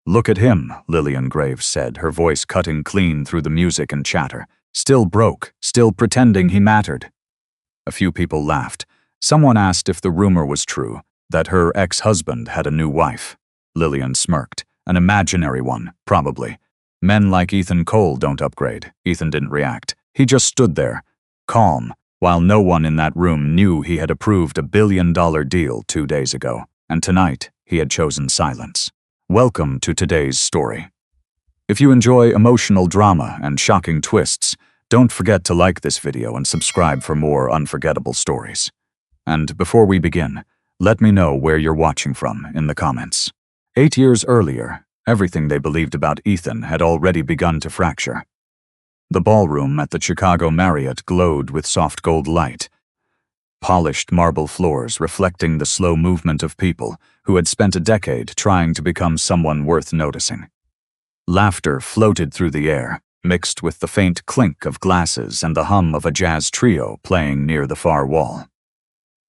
"Look at him," Lillian Graves said, her voice cutting clean through the music and chatter. "Still broke, still pretending he mattered." A few people laughed. Someone asked if the rumor was true, that her ex-husband had a new wife. Lillian smirked. An imaginary one, probably. Men like Ethan Cole don't upgrade. Ethan didn't react. He just stood there, calm, while no one in that room knew he had approved a billion-dollar deal 2 days ago, and tonight he had chosen silence. Welcome to today's story. If you enjoy emotional drama and shocking twists, don't forget to like this video and subscribe for more unforgettable stories. And before we begin, let me know where you're watching from in the comments. 8 years earlier, everything they believed about Ethan had already begun to fracture. The ballroom at the Chicago Marriott glowed with soft gold light, polished marble floors reflecting the slow movement of people who had spent a decade trying to become someone worth noticing. Laughter floated through the air, mixed with the faint clink of glasses and the hum of a jazz trio playing near the far wall.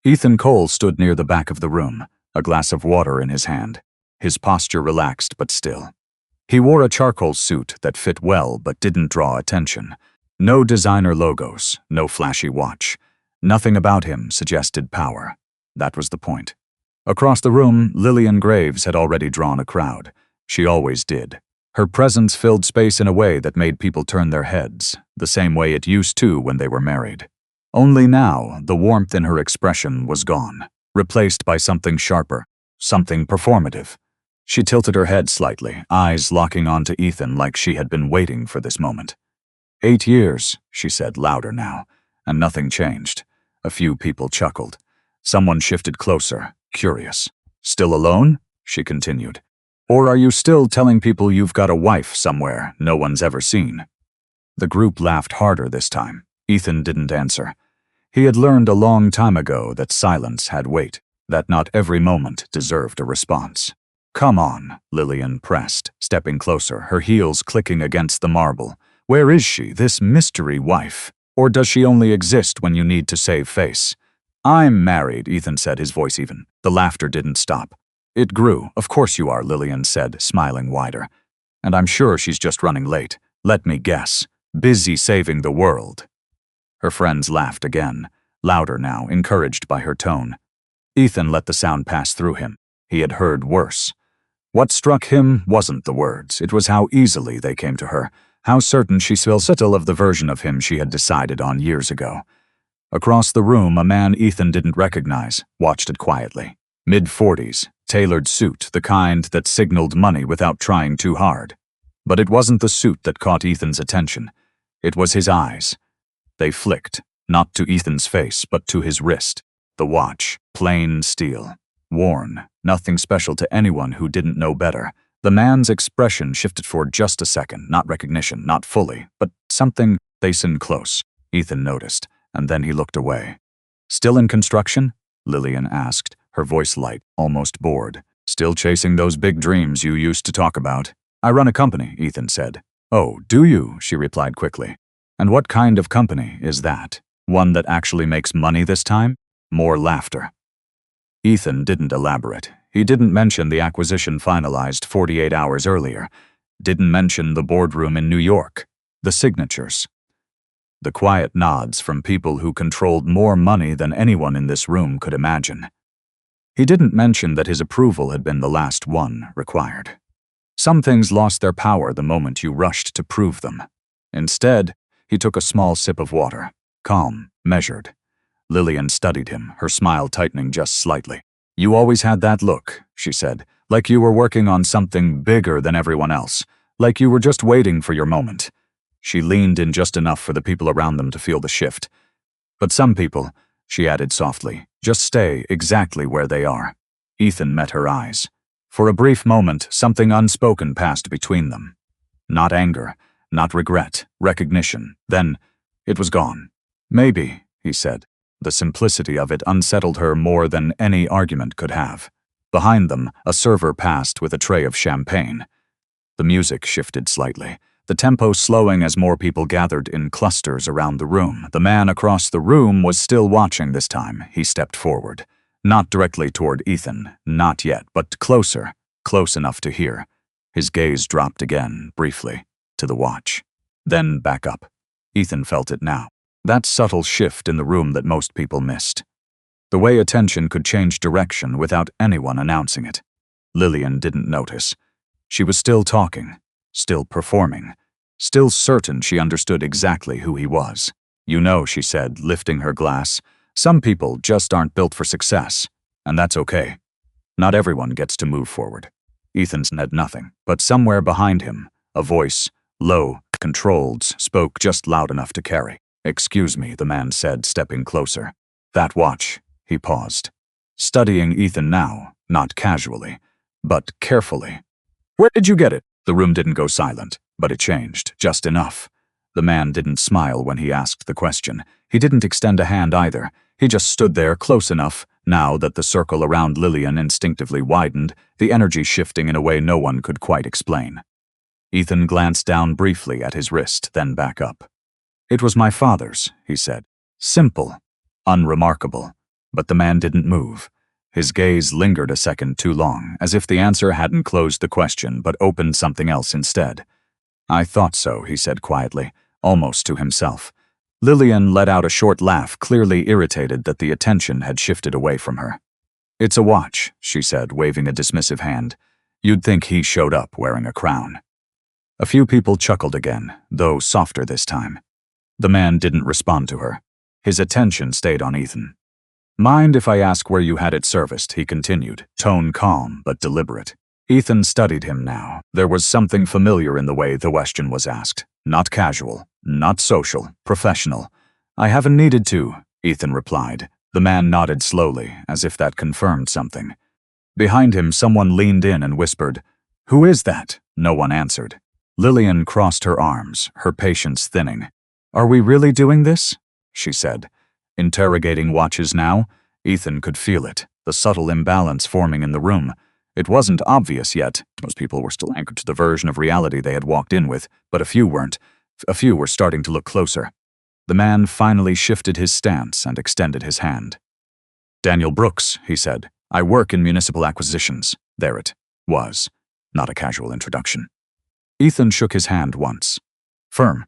Ethan Cole stood near the back of the room, a glass of water in his hand, his posture relaxed but still. He wore a charcoal suit that fit well but didn't draw attention. No designer logos, no flashy watch. Nothing about him suggested power. That was the point. Across the room, Lillian Graves had already drawn a crowd. She always did. Her presence filled space in a way that made people turn their heads, the same way it used to when they were married. Only now, the warmth in her expression was gone, replaced by something sharper, something performative. She tilted her head slightly, eyes locking onto Ethan like she had been waiting for this moment. 8 years, she said louder now, and nothing changed. A few people chuckled. Someone shifted closer, curious. "Still alone?" she continued. "Or are you still telling people you've got a wife somewhere no one's ever seen?" The group laughed harder this time. Ethan didn't answer. He had learned a long time ago that silence had weight, that not every moment deserved a response. "Come on," Lillian pressed, stepping closer, her heels clicking against the marble. "Where is she, this mystery wife? Or does she only exist when you need to save face?" "I'm married," Ethan said, his voice even. The laughter didn't stop. It grew. "Of course you are," Lillian said, smiling wider. "And I'm sure she's just running late. Let me guess. Busy saving the world." Her friends laughed again, louder now, encouraged by her tone. Ethan let the sound pass through him. He had heard worse. What struck him wasn't the words, it was how easily they came to her, how certain she felt still of the version of him she had decided on years ago. Across the room, a man Ethan didn't recognize watched it quietly. Mid-40s, tailored suit, the kind that signaled money without trying too hard. But it wasn't the suit that caught Ethan's attention. It was his eyes. They flicked, not to Ethan's face, but to his wrist. The watch, plain steel. Worn, nothing special to anyone who didn't know better. The man's expression shifted for just a second, not recognition, not fully, but something facing close, Ethan noticed, and then he looked away. "Still in construction?" Lillian asked, her voice light, almost bored. "Still chasing those big dreams you used to talk about?" "I run a company," Ethan said. "Oh, do you?" she replied quickly. "And what kind of company is that? One that actually makes money this time?" More laughter. Ethan didn't elaborate. He didn't mention the acquisition finalized 48 hours earlier. Didn't mention the boardroom in New York. The signatures. The quiet nods from people who controlled more money than anyone in this room could imagine. He didn't mention that his approval had been the last one required. Some things lost their power the moment you rushed to prove them. Instead, he took a small sip of water. Calm, measured. Lillian studied him, her smile tightening just slightly. "You always had that look," she said, "like you were working on something bigger than everyone else, like you were just waiting for your moment." She leaned in just enough for the people around them to feel the shift. "But some people," she added softly, "just stay exactly where they are." Ethan met her eyes. For a brief moment, something unspoken passed between them. Not anger, not regret, recognition. Then, it was gone. "Maybe," he said. The simplicity of it unsettled her more than any argument could have. Behind them, a server passed with a tray of champagne. The music shifted slightly, the tempo slowing as more people gathered in clusters around the room. The man across the room was still watching this time. He stepped forward. Not directly toward Ethan, not yet, but closer, close enough to hear. His gaze dropped again, briefly, to the watch. Then back up. Ethan felt it now. That subtle shift in the room that most people missed. The way attention could change direction without anyone announcing it. Lillian didn't notice. She was still talking, still performing, still certain she understood exactly who he was. "You know," she said, lifting her glass, "some people just aren't built for success, and that's okay. Not everyone gets to move forward." Ethan said nothing, but somewhere behind him, a voice, low, controlled, spoke just loud enough to carry. "Excuse me," the man said, stepping closer. "That watch." He paused, studying Ethan now, not casually, but carefully. "Where did you get it?" The room didn't go silent, but it changed, just enough. The man didn't smile when he asked the question. He didn't extend a hand either. He just stood there, close enough, now that the circle around Lillian instinctively widened, the energy shifting in a way no one could quite explain. Ethan glanced down briefly at his wrist, then back up. "It was my father's," he said. "Simple, unremarkable." But the man didn't move. His gaze lingered a second too long, as if the answer hadn't closed the question but opened something else instead. "I thought so," he said quietly, almost to himself. Lillian let out a short laugh, clearly irritated that the attention had shifted away from her. "It's a watch," she said, waving a dismissive hand. "You'd think he showed up wearing a crown." A few people chuckled again, though softer this time. The man didn't respond to her. His attention stayed on Ethan. "Mind if I ask where you had it serviced?" he continued, tone calm but deliberate. Ethan studied him now. There was something familiar in the way the question was asked. Not casual, not social, professional. "I haven't needed to," Ethan replied. The man nodded slowly, as if that confirmed something. Behind him, someone leaned in and whispered, "Who is that?" No one answered. Lillian crossed her arms, her patience thinning. "Are we really doing this?" she said. Interrogating watches now, Ethan could feel it, the subtle imbalance forming in the room. It wasn't obvious yet. Most people were still anchored to the version of reality they had walked in with, but a few weren't. A few were starting to look closer. The man finally shifted his stance and extended his hand. "Daniel Brooks," he said. "I work in municipal acquisitions." There it was, not a casual introduction. Ethan shook his hand once. Firm.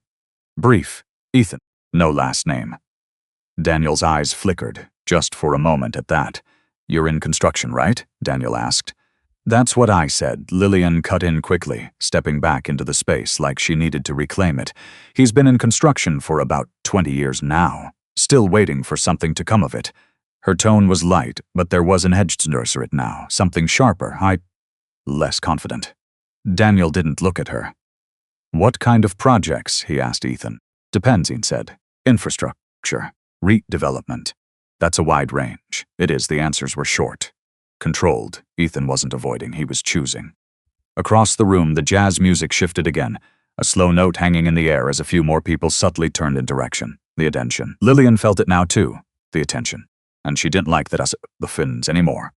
Brief. Ethan. No last name. Daniel's eyes flickered, just for a moment at that. "You're in construction, right?" Daniel asked. "That's what I said," Lillian cut in quickly, stepping back into the space like she needed to reclaim it. "He's been in construction for about 20 years now, still waiting for something to come of it." Her tone was light, but there was an edge to it now, something sharper, less confident. Daniel didn't look at her. "What kind of projects?" he asked Ethan. "Depends," he said. "Infrastructure. Redevelopment. That's a wide range." It is, the answers were short. Controlled. Ethan wasn't avoiding, he was choosing. Across the room, the jazz music shifted again, a slow note hanging in the air as a few more people subtly turned in direction. The attention. Lillian felt it now too, the attention. And she didn't like that the Finns anymore.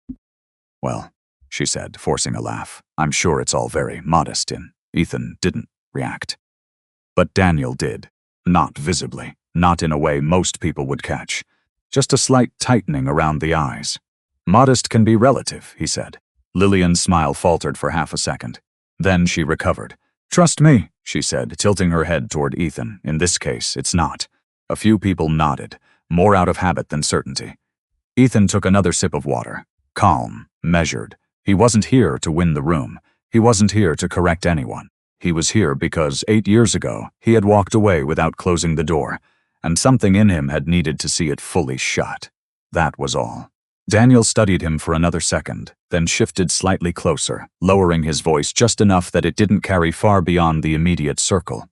"Well," she said, forcing a laugh, "I'm sure it's all very modest in." Ethan didn't react. But Daniel did. Not visibly. Not in a way most people would catch. Just a slight tightening around the eyes. "Modest can be relative," he said. Lillian's smile faltered for half a second. Then she recovered. "Trust me," she said, tilting her head toward Ethan. "In this case, it's not." A few people nodded, more out of habit than certainty. Ethan took another sip of water. Calm, measured. He wasn't here to win the room. He wasn't here to correct anyone. He was here because 8 years ago, he had walked away without closing the door, and something in him had needed to see it fully shut. That was all. Daniel studied him for another second, then shifted slightly closer, lowering his voice just enough that it didn't carry far beyond the immediate circle.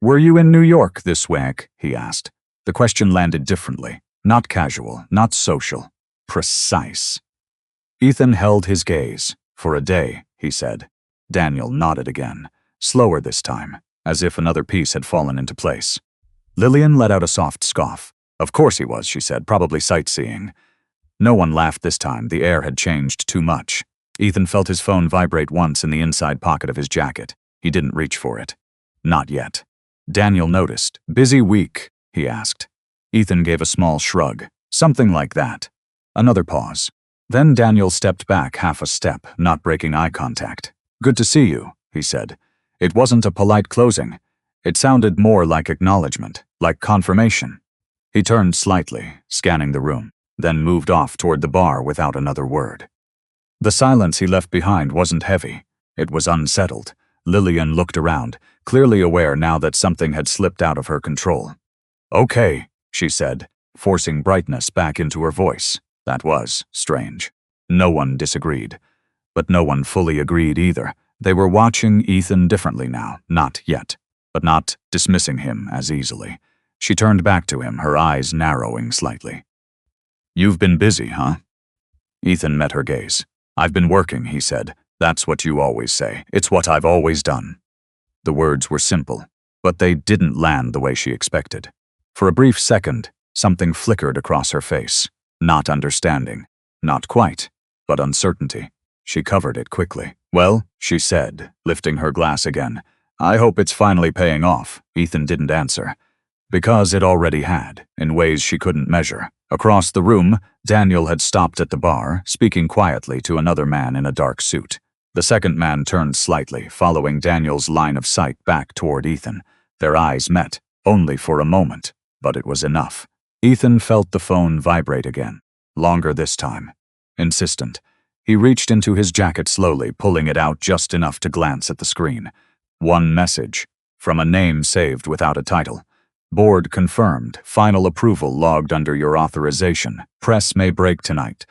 "Were you in New York this week?" he asked. The question landed differently. Not casual, not social. Precise. Ethan held his gaze. "For a day," he said. Daniel nodded again, slower this time, as if another piece had fallen into place. Lillian let out a soft scoff. "Of course he was," she said, "probably sightseeing." No one laughed this time. The air had changed too much. Ethan felt his phone vibrate once in the inside pocket of his jacket. He didn't reach for it. Not yet. Daniel noticed. "Busy week?" he asked. Ethan gave a small shrug. "Something like that." Another pause. Then Daniel stepped back half a step, not breaking eye contact. "Good to see you," he said. It wasn't a polite closing. It sounded more like acknowledgement, like confirmation. He turned slightly, scanning the room, then moved off toward the bar without another word. The silence he left behind wasn't heavy. It was unsettled. Lillian looked around, clearly aware now that something had slipped out of her control. "Okay," she said, forcing brightness back into her voice. That was strange. No one disagreed. But no one fully agreed either. They were watching Ethan differently now, not yet, but not dismissing him as easily. She turned back to him, her eyes narrowing slightly. "You've been busy, huh?" Ethan met her gaze. "I've been working," he said. "That's what you always say. It's what I've always done." The words were simple, but they didn't land the way she expected. For a brief second, something flickered across her face. Not understanding. Not quite, but uncertainty. She covered it quickly. "Well," she said, lifting her glass again. "I hope it's finally paying off." Ethan didn't answer. Because it already had, in ways she couldn't measure. Across the room, Daniel had stopped at the bar, speaking quietly to another man in a dark suit. The second man turned slightly, following Daniel's line of sight back toward Ethan. Their eyes met, only for a moment, but it was enough. Ethan felt the phone vibrate again, longer this time. Insistent. He reached into his jacket slowly, pulling it out just enough to glance at the screen. One message, from a name saved without a title. "Board confirmed. Final approval logged under your authorization. Press may break tonight."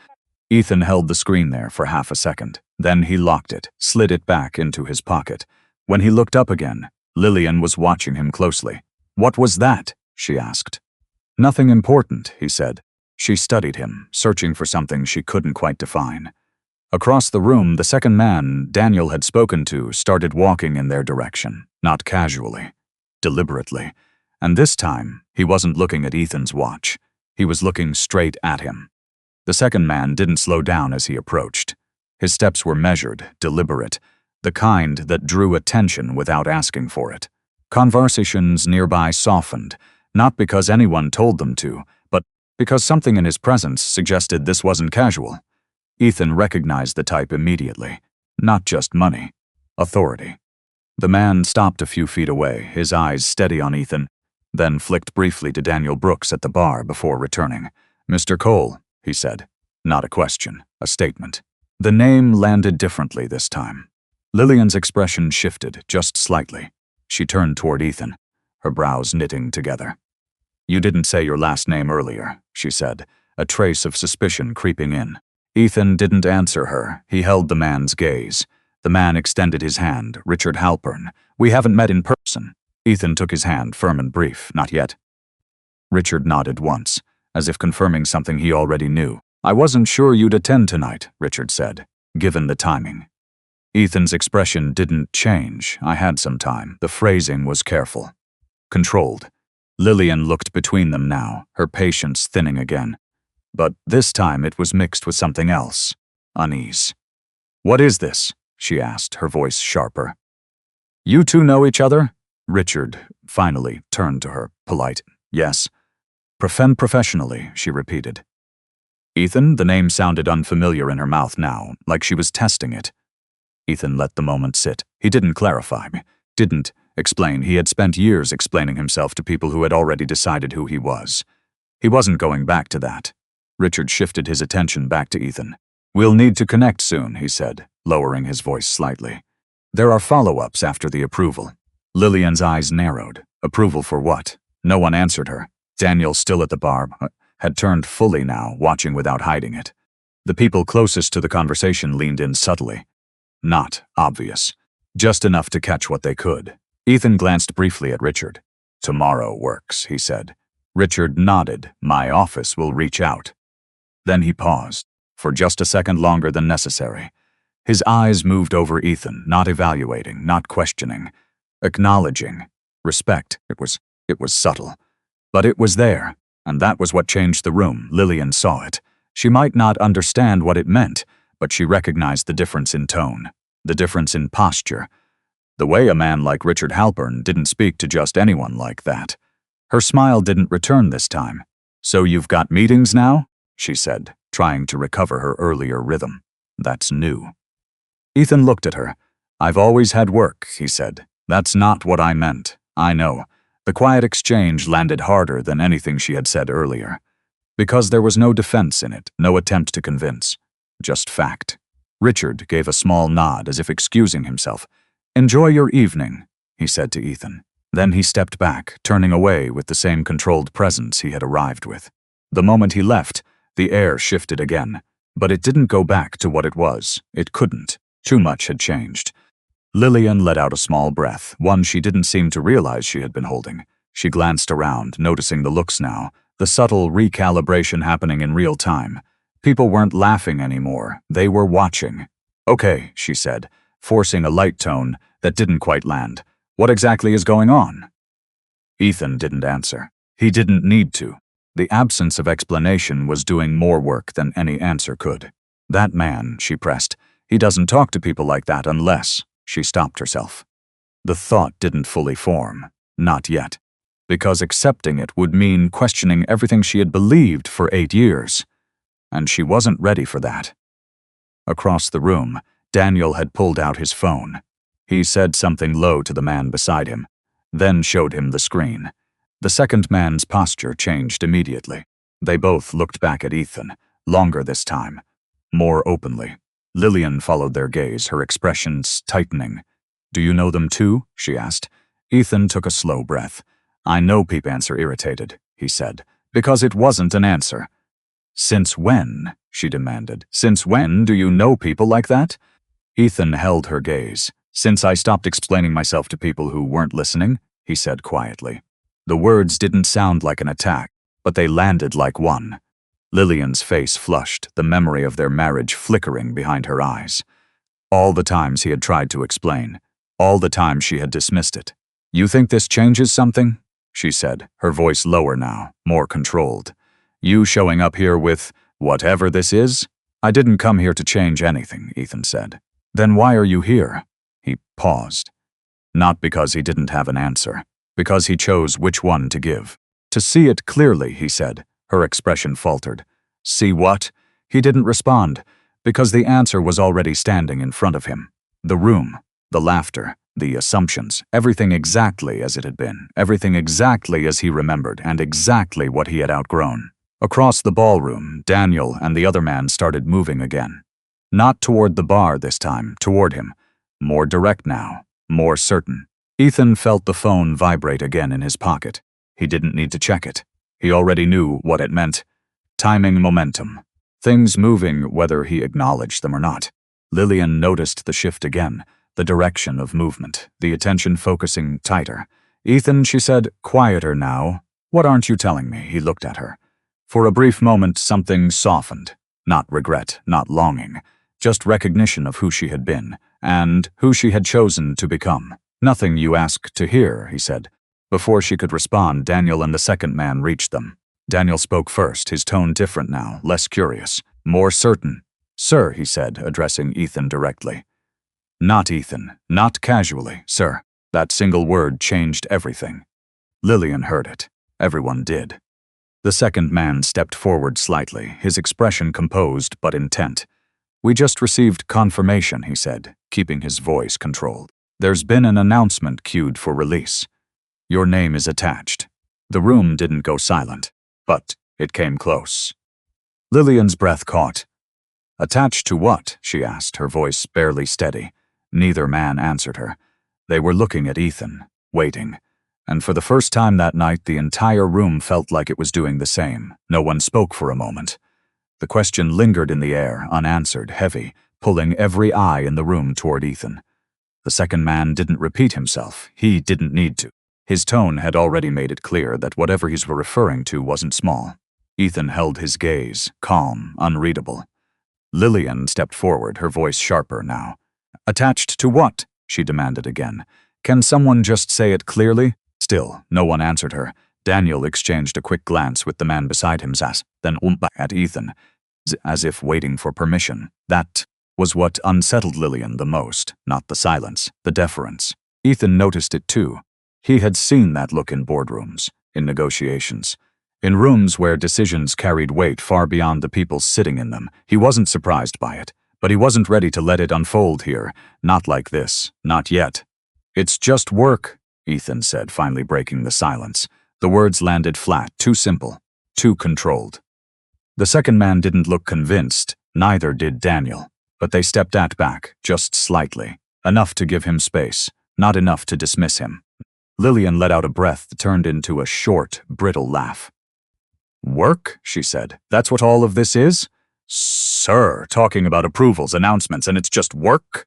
Ethan held the screen there for half a second. Then he locked it, slid it back into his pocket. When he looked up again, Lillian was watching him closely. "What was that?" she asked. "Nothing important," he said. She studied him, searching for something she couldn't quite define. Across the room, the second man Daniel had spoken to started walking in their direction, not casually, deliberately. And this time, he wasn't looking at Ethan's watch. He was looking straight at him. The second man didn't slow down as he approached. His steps were measured, deliberate, the kind that drew attention without asking for it. Conversations nearby softened, not because anyone told them to, but because something in his presence suggested this wasn't casual. Ethan recognized the type immediately. Not just money. Authority. The man stopped a few feet away, his eyes steady on Ethan, then flicked briefly to Daniel Brooks at the bar before returning. "Mr. Cole," he said. Not a question, a statement. The name landed differently this time. Lillian's expression shifted, just slightly. She turned toward Ethan, her brows knitting together. "You didn't say your last name earlier," she said, a trace of suspicion creeping in. Ethan didn't answer her. He held the man's gaze. The man extended his hand. "Richard Halpern. We haven't met in person." Ethan took his hand, firm and brief. "Not yet." Richard nodded once, as if confirming something he already knew. "I wasn't sure you'd attend tonight," Richard said, given the timing. Ethan's expression didn't change. "I had some time." The phrasing was careful. Controlled. Lillian looked between them now, her patience thinning again. But this time it was mixed with something else. Unease. "What is this?" she asked, her voice sharper. "You two know each other?" Richard finally turned to her, polite. "Yes." Professionally," she repeated. "Ethan?" The name sounded unfamiliar in her mouth now, like she was testing it. Ethan let the moment sit. He didn't clarify, didn't explain. He had spent years explaining himself to people who had already decided who he was. He wasn't going back to that. Richard shifted his attention back to Ethan. "We'll need to connect soon," he said, lowering his voice slightly. "There are follow-ups after the approval." Lillian's eyes narrowed. Approval for what? No one answered her. Daniel, still at the bar, had turned fully now, watching without hiding it. The people closest to the conversation leaned in subtly. Not obvious. Just enough to catch what they could. Ethan glanced briefly at Richard. "Tomorrow works," he said. Richard nodded. "My office will reach out." Then he paused, for just a second longer than necessary. His eyes moved over Ethan, not evaluating, not questioning. Acknowledging. Respect. It was subtle. But it was there, and that was what changed the room. Lillian saw it. She might not understand what it meant, but she recognized the difference in tone, the difference in posture. The way a man like Richard Halpern didn't speak to just anyone like that. Her smile didn't return this time. "So you've got meetings now?" she said, trying to recover her earlier rhythm. "That's new." Ethan looked at her. "I've always had work," he said. "That's not what I meant. I know." The quiet exchange landed harder than anything she had said earlier. Because there was no defense in it, no attempt to convince. Just fact. Richard gave a small nod as if excusing himself. "Enjoy your evening," he said to Ethan. Then he stepped back, turning away with the same controlled presence he had arrived with. The moment he left, the air shifted again. But it didn't go back to what it was. It couldn't. Too much had changed. Lillian let out a small breath, one she didn't seem to realize she had been holding. She glanced around, noticing the looks now, the subtle recalibration happening in real time. People weren't laughing anymore. They were watching. "Okay," she said, forcing a light tone that didn't quite land. "What exactly is going on?" Ethan didn't answer. He didn't need to. The absence of explanation was doing more work than any answer could. "That man," she pressed, "he doesn't talk to people like that unless—" She stopped herself. The thought didn't fully form. Not yet. Because accepting it would mean questioning everything she had believed for 8 years. And she wasn't ready for that. Across the room, Daniel had pulled out his phone. He said something low to the man beside him, then showed him the screen. The second man's posture changed immediately. They both looked back at Ethan, longer this time, more openly. Lillian followed their gaze, her expressions tightening. "Do you know them too?" she asked. Ethan took a slow breath. "I know," Peep answer irritated, he said, because it wasn't an answer. "Since when?" she demanded. "Since when do you know people like that?" Ethan held her gaze. "Since I stopped explaining myself to people who weren't listening," he said quietly. The words didn't sound like an attack, but they landed like one. Lillian's face flushed, the memory of their marriage flickering behind her eyes. All the times he had tried to explain, all the times she had dismissed it. "You think this changes something?" she said, her voice lower now, more controlled. "You showing up here with whatever this is?" "I didn't come here to change anything," Ethan said. "Then why are you here?" He paused. Not because he didn't have an answer, because he chose which one to give. "To see it clearly," he said. Her expression faltered. "See what?" He didn't respond, because the answer was already standing in front of him. The room, the laughter, the assumptions, everything exactly as it had been, everything exactly as he remembered, and exactly what he had outgrown. Across the ballroom, Daniel and the other man started moving again. Not toward the bar this time, toward him. More direct now, more certain. Ethan felt the phone vibrate again in his pocket. He didn't need to check it. He already knew what it meant. Timing, momentum. Things moving whether he acknowledged them or not. Lillian noticed the shift again, the direction of movement, the attention focusing tighter. "Ethan," she said, "quieter now. What aren't you telling me?" He looked at her. For a brief moment, something softened. Not regret, not longing. Just recognition of who she had been, and who she had chosen to become. "Nothing you ask to hear," he said. Before she could respond, Daniel and the second man reached them. Daniel spoke first, his tone different now, less curious, more certain. "Sir," he said, addressing Ethan directly. Not Ethan, not casually, "Sir." That single word changed everything. Lillian heard it. Everyone did. The second man stepped forward slightly, his expression composed but intent. "We just received confirmation," he said, keeping his voice controlled. "There's been an announcement queued for release. Your name is attached." The room didn't go silent, but it came close. Lillian's breath caught. "Attached to what?" she asked, her voice barely steady. Neither man answered her. They were looking at Ethan, waiting. And for the first time that night, the entire room felt like it was doing the same. No one spoke for a moment. The question lingered in the air, unanswered, heavy, pulling every eye in the room toward Ethan. The second man didn't repeat himself. He didn't need to. His tone had already made it clear that whatever he's referring to wasn't small. Ethan held his gaze, calm, unreadable. Lillian stepped forward, her voice sharper now. "Attached to what?" she demanded again. "Can someone just say it clearly?" Still, no one answered her. Daniel exchanged a quick glance with the man beside him, then back at Ethan, as if waiting for permission. That was what unsettled Lillian the most, not the silence, the deference. Ethan noticed it too. He had seen that look in boardrooms, in negotiations, in rooms where decisions carried weight far beyond the people sitting in them. He wasn't surprised by it, But he wasn't ready to let it unfold here. Not like this. Not yet. "It's just work," Ethan said, finally breaking the silence. The words landed flat, too simple, too controlled. The second man didn't look convinced, neither did Daniel. But they stepped back, just slightly. Enough to give him space, not enough to dismiss him. Lillian let out a breath that turned into a short, brittle laugh. "Work?" she said. "That's what all of this is? Sir, talking about approvals, announcements, and it's just work?"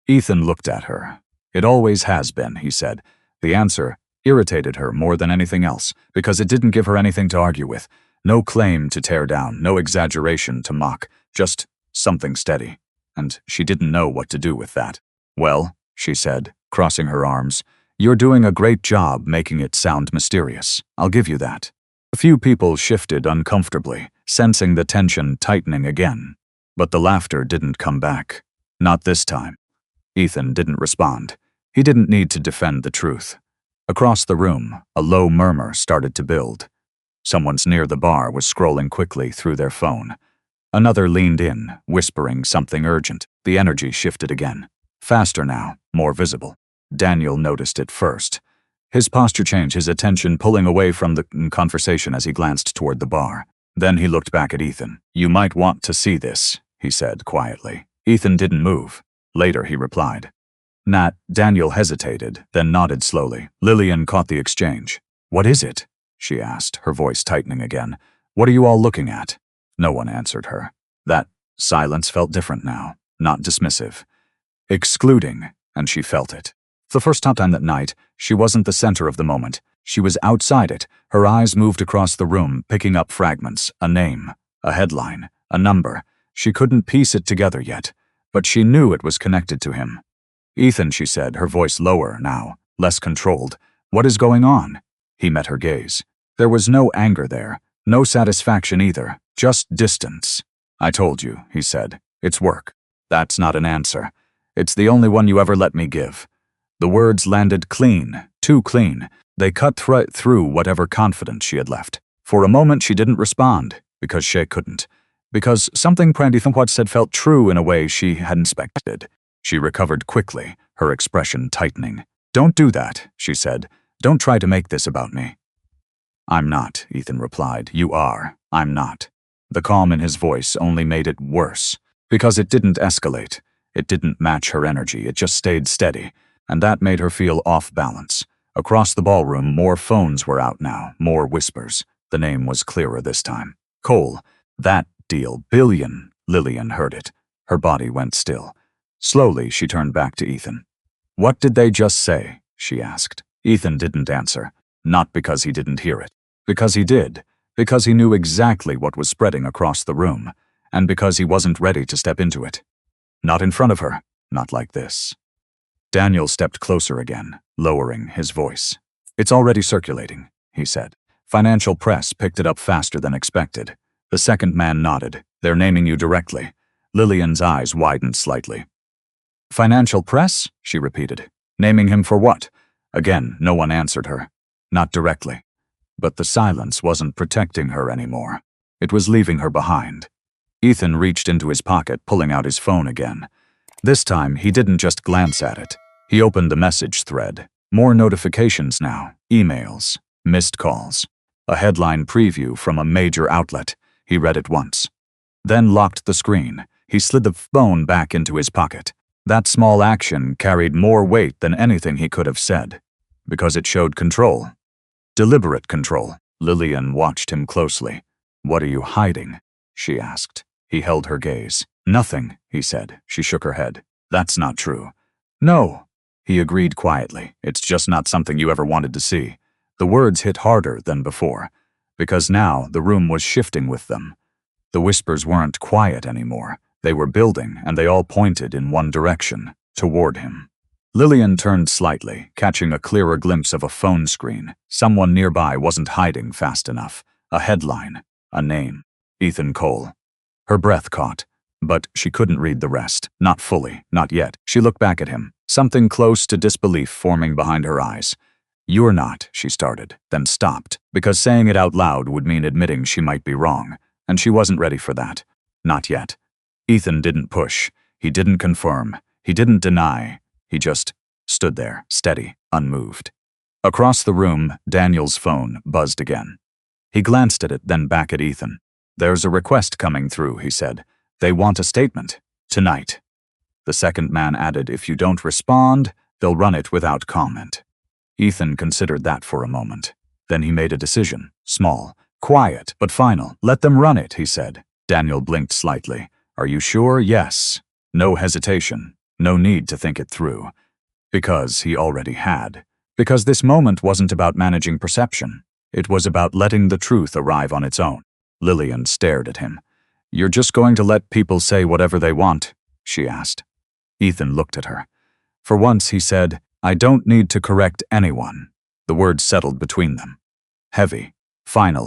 Ethan looked at her. "It always has been," he said. The answer irritated her more than anything else, because it didn't give her anything to argue with. No claim to tear down, no exaggeration to mock, just something steady. And she didn't know what to do with that. "Well," she said, crossing her arms, "you're doing a great job making it sound mysterious. I'll give you that." A few people shifted uncomfortably, sensing the tension tightening again. But the laughter didn't come back. Not this time. Ethan didn't respond. He didn't need to defend the truth. Across the room, a low murmur started to build. Someone's near the bar was scrolling quickly through their phone. Another leaned in, whispering something urgent. The energy shifted again. Faster now, more visible. Daniel noticed it first. His posture changed, his attention pulling away from the conversation as he glanced toward the bar. Then he looked back at Ethan. "You might want to see this," he said quietly. Ethan didn't move. Later he replied. "Nat." Daniel hesitated, then nodded slowly. Lillian caught the exchange. "What is it?" she asked, her voice tightening again. "What are you all looking at?" No one answered her. That silence felt different now, not dismissive. Excluding, and she felt it. The first time that night, she wasn't the center of the moment. She was outside it. Her eyes moved across the room, picking up fragments, a name, a headline, a number. She couldn't piece it together yet, but she knew it was connected to him. "Ethan," she said, her voice lower now, less controlled. "What is going on?" He met her gaze. There was no anger there, no satisfaction either, just distance. "I told you," he said. "It's work." "That's not an answer. It's the only one you ever let me give." The words landed clean, too clean. They cut right through whatever confidence she had left. For a moment she didn't respond, because she couldn't. Because something what said felt true in a way she hadn't expected. She recovered quickly, her expression tightening. "Don't do that," she said. "Don't try to make this about me." "I'm not," Ethan replied. "You are. I'm not." The calm in his voice only made it worse, because it didn't escalate. It didn't match her energy, it just stayed steady, and that made her feel off balance. Across the ballroom, more phones were out now, more whispers. The name was clearer this time. "Cole. That deal. Lillian heard it. Her body went still. Slowly, she turned back to Ethan. "What did they just say?" she asked. Ethan didn't answer. Not because he didn't hear it. Because he did. Because he knew exactly what was spreading across the room. And because he wasn't ready to step into it. Not in front of her. Not like this. Daniel stepped closer again, lowering his voice. "It's already circulating," he said. "Financial press picked it up faster than expected." The second man nodded. "They're naming you directly." Lillian's eyes widened slightly. "Financial press?" she repeated. "Naming him for what?" Again, no one answered her. Not directly. But the silence wasn't protecting her anymore. It was leaving her behind. Ethan reached into his pocket, pulling out his phone again. This time, he didn't just glance at it. He opened the message thread. More notifications now. Emails. Missed calls. A headline preview from a major outlet. He read it once. Then locked the screen. He slid the phone back into his pocket. That small action carried more weight than anything he could have said. Because it showed control. Deliberate control. Lillian watched him closely. "What are you hiding?" she asked. He held her gaze. "Nothing," he said. She shook her head. "That's not true." "No," he agreed quietly. "It's just not something you ever wanted to see." The words hit harder than before, because now the room was shifting with them. The whispers weren't quiet anymore. They were building, and they all pointed in one direction, toward him. Lillian turned slightly, catching a clearer glimpse of a phone screen. Someone nearby wasn't hiding fast enough. A headline. A name. Ethan Cole. Her breath caught, but she couldn't read the rest. Not fully, not yet. She looked back at him, something close to disbelief forming behind her eyes. "You're not," she started, then stopped, because saying it out loud would mean admitting she might be wrong, and she wasn't ready for that. Not yet. Ethan didn't push. He didn't confirm. He didn't deny. He just stood there, steady, unmoved. Across the room, Daniel's phone buzzed again. He glanced at it, then back at Ethan. "There's a request coming through," he said. "They want a statement. Tonight." The second man added, "If you don't respond, they'll run it without comment." Ethan considered that for a moment. Then he made a decision. Small, quiet, but final. "Let them run it," he said. Daniel blinked slightly. "Are you sure?" "Yes." No hesitation. No need to think it through. Because he already had. Because this moment wasn't about managing perception. It was about letting the truth arrive on its own. Lillian stared at him. "You're just going to let people say whatever they want?" she asked. Ethan looked at her. For once, he said, "I don't need to correct anyone." The words settled between them. Heavy, final,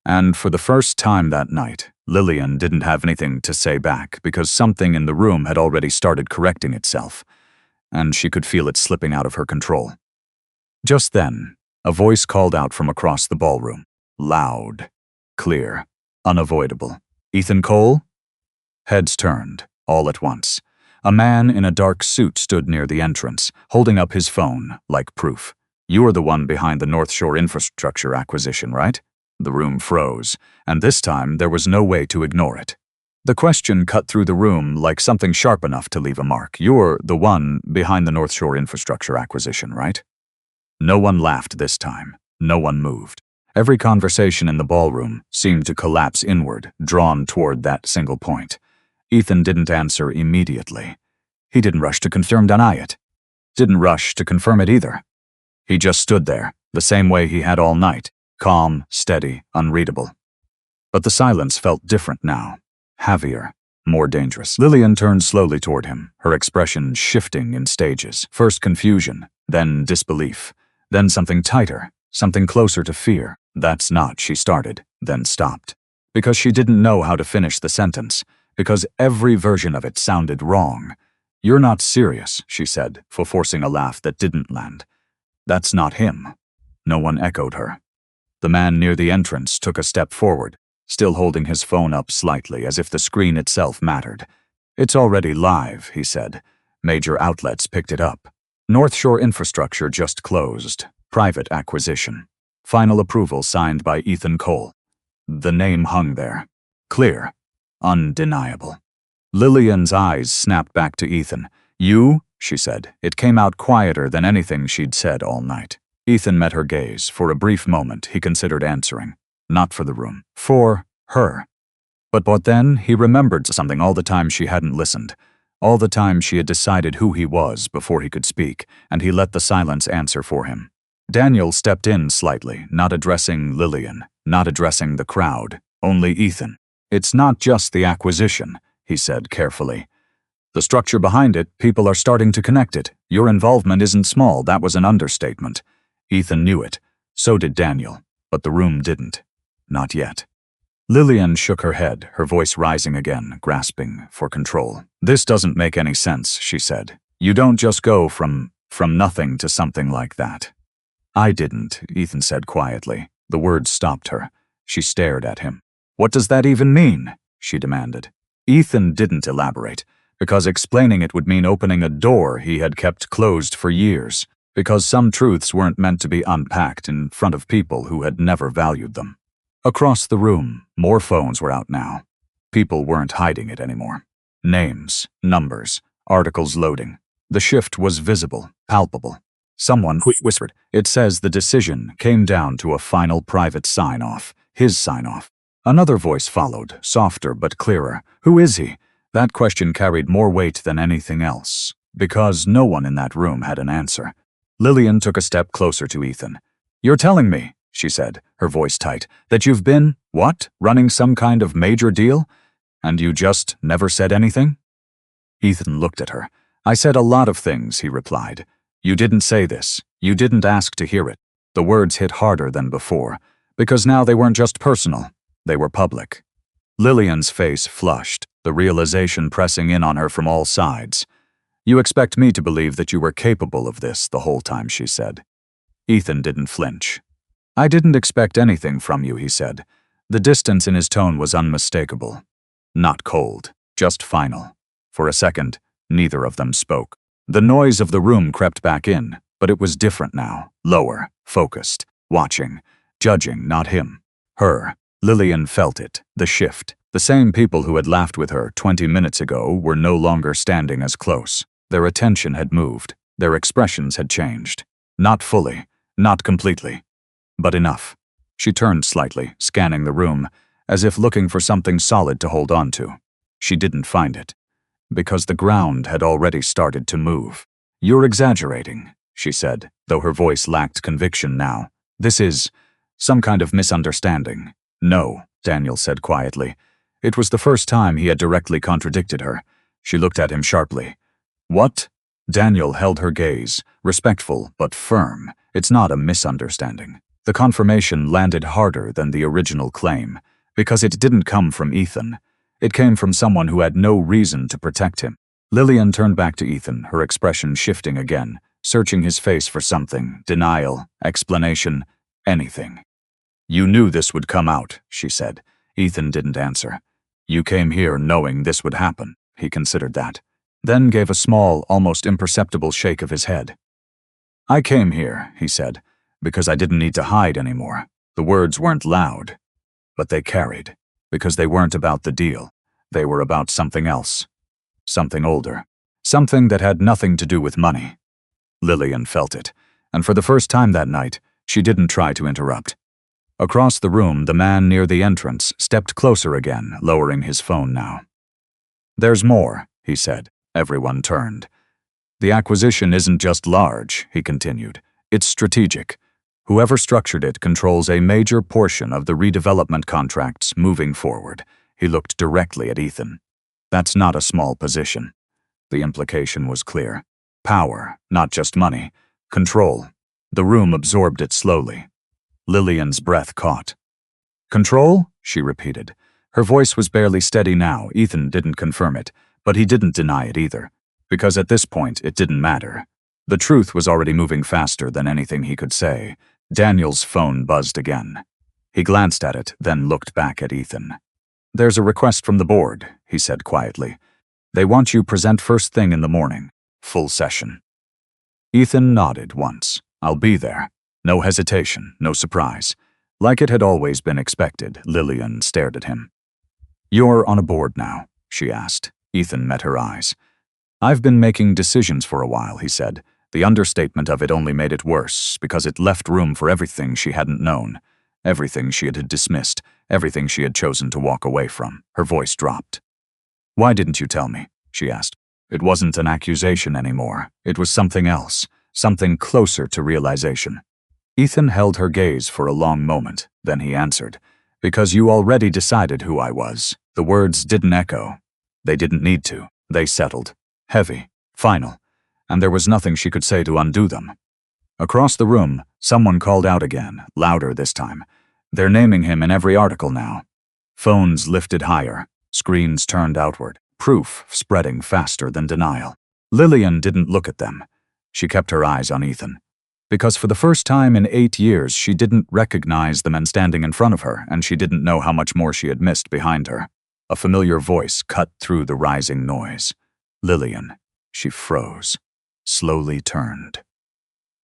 and for the first time that night, Lillian didn't have anything to say back because something in the room had already started correcting itself, and she could feel it slipping out of her control. Just then, a voice called out from across the ballroom. Loud, clear, unavoidable. "Ethan Cole?" Heads turned, all at once. A man in a dark suit stood near the entrance, holding up his phone, like proof. "You're the one behind the North Shore infrastructure acquisition, right?" The room froze, and this time there was no way to ignore it. The question cut through the room like something sharp enough to leave a mark. "You're the one behind the North Shore infrastructure acquisition, right?" No one laughed this time. No one moved. Every conversation in the ballroom seemed to collapse inward, drawn toward that single point. Ethan didn't answer immediately. He didn't rush to confirm, deny it. Didn't rush to confirm it either. He just stood there, the same way he had all night, calm, steady, unreadable. But the silence felt different now, heavier, more dangerous. Lillian turned slowly toward him, her expression shifting in stages. First confusion, then disbelief, then something tighter, something closer to fear. "That's not," she started, then stopped. Because she didn't know how to finish the sentence, because every version of it sounded wrong. "You're not serious," she said, forcing a laugh that didn't land. "That's not him." No one echoed her. The man near the entrance took a step forward, still holding his phone up slightly as if the screen itself mattered. "It's already live," he said. "Major outlets picked it up. North Shore infrastructure just closed. Private acquisition. Final approval signed by Ethan Cole." The name hung there. Clear. Undeniable. Lillian's eyes snapped back to Ethan. "You?" she said. It came out quieter than anything she'd said all night. Ethan met her gaze. For a brief moment, he considered answering. Not for the room. For her. But then he remembered something. All the time she hadn't listened. All the time she had decided who he was before he could speak, and he let the silence answer for him. Daniel stepped in slightly, not addressing Lillian, not addressing the crowd, only Ethan. "It's not just the acquisition," he said carefully. "The structure behind it, people are starting to connect it. Your involvement isn't small." That was an understatement. Ethan knew it. So did Daniel. But the room didn't. Not yet. Lillian shook her head, her voice rising again, grasping for control. "This doesn't make any sense," she said. "You don't just go from nothing to something like that." "I didn't," Ethan said quietly. The words stopped her. She stared at him. "What does that even mean?" she demanded. Ethan didn't elaborate, because explaining it would mean opening a door he had kept closed for years, because some truths weren't meant to be unpacked in front of people who had never valued them. Across the room, more phones were out now. People weren't hiding it anymore. Names, numbers, articles loading. The shift was visible, palpable. Someone whispered, "It says the decision came down to a final private sign-off, his sign-off." Another voice followed, softer but clearer. "Who is he?" That question carried more weight than anything else, because no one in that room had an answer. Lillian took a step closer to Ethan. "You're telling me," she said, her voice tight, "that you've been, what, running some kind of major deal? And you just never said anything?" Ethan looked at her. "I said a lot of things," he replied. "You didn't say this. You didn't ask to hear it." The words hit harder than before, because now they weren't just personal. They were public. Lillian's face flushed, the realization pressing in on her from all sides. "You expect me to believe that you were capable of this the whole time," she said. Ethan didn't flinch. "I didn't expect anything from you," he said. The distance in his tone was unmistakable. Not cold, Just final. For a second, neither of them spoke. The noise of the room crept back in, but it was different now, lower, focused, watching, judging not him, her. Lillian felt it, the shift. The same people who had laughed with her 20 minutes ago were no longer standing as close. Their attention had moved, their expressions had changed. Not fully, not completely, but enough. She turned slightly, scanning the room, as if looking for something solid to hold on to. She didn't find it, because the ground had already started to move. "You're exaggerating," she said, though her voice lacked conviction now. "This is some kind of misunderstanding." "No," Daniel said quietly. It was the first time he had directly contradicted her. She looked at him sharply. "What?" Daniel held her gaze, respectful but firm. "It's not a misunderstanding." The confirmation landed harder than the original claim, because it didn't come from Ethan. It came from someone who had no reason to protect him. Lillian turned back to Ethan, her expression shifting again, searching his face for something, denial, explanation, anything. "You knew this would come out," she said. Ethan didn't answer. "You came here knowing this would happen." He considered that, then gave a small, almost imperceptible shake of his head. "I came here," he said, "because I didn't need to hide anymore." The words weren't loud, but they carried, because they weren't about the deal. They were about something else. Something older. Something that had nothing to do with money. Lillian felt it, and for the first time that night, she didn't try to interrupt. Across the room, the man near the entrance stepped closer again, lowering his phone now. "There's more," he said. Everyone turned. "The acquisition isn't just large," he continued. "It's strategic. Whoever structured it controls a major portion of the redevelopment contracts moving forward." He looked directly at Ethan. "That's not a small position." The implication was clear. Power, not just money. Control. The room absorbed it slowly. Lillian's breath caught. "Control?" she repeated. Her voice was barely steady now. Ethan didn't confirm it, but he didn't deny it either, because at this point it didn't matter. The truth was already moving faster than anything he could say. Daniel's phone buzzed again. He glanced at it, then looked back at Ethan. "There's a request from the board," he said quietly. "They want you present first thing in the morning. Full session." Ethan nodded once. "I'll be there." No hesitation, no surprise. Like it had always been expected, Lillian stared at him. "You're on a board now?" she asked. Ethan met her eyes. "I've been making decisions for a while," he said. The understatement of it only made it worse, because it left room for everything she hadn't known, everything she had dismissed, everything she had chosen to walk away from. Her voice dropped. "Why didn't you tell me?" she asked. It wasn't an accusation anymore. It was something else, something closer to realization. Ethan held her gaze for a long moment, then he answered, "Because you already decided who I was." The words didn't echo. They didn't need to. They settled. Heavy. Final. And there was nothing she could say to undo them. Across the room, someone called out again, louder this time. They're naming him in every article now. Phones lifted higher, screens turned outward, proof spreading faster than denial. Lillian didn't look at them. She kept her eyes on Ethan. Because for the first time in 8 years, she didn't recognize the man standing in front of her, and she didn't know how much more she had missed behind her. A familiar voice cut through the rising noise. "Lillian." She froze, slowly turned.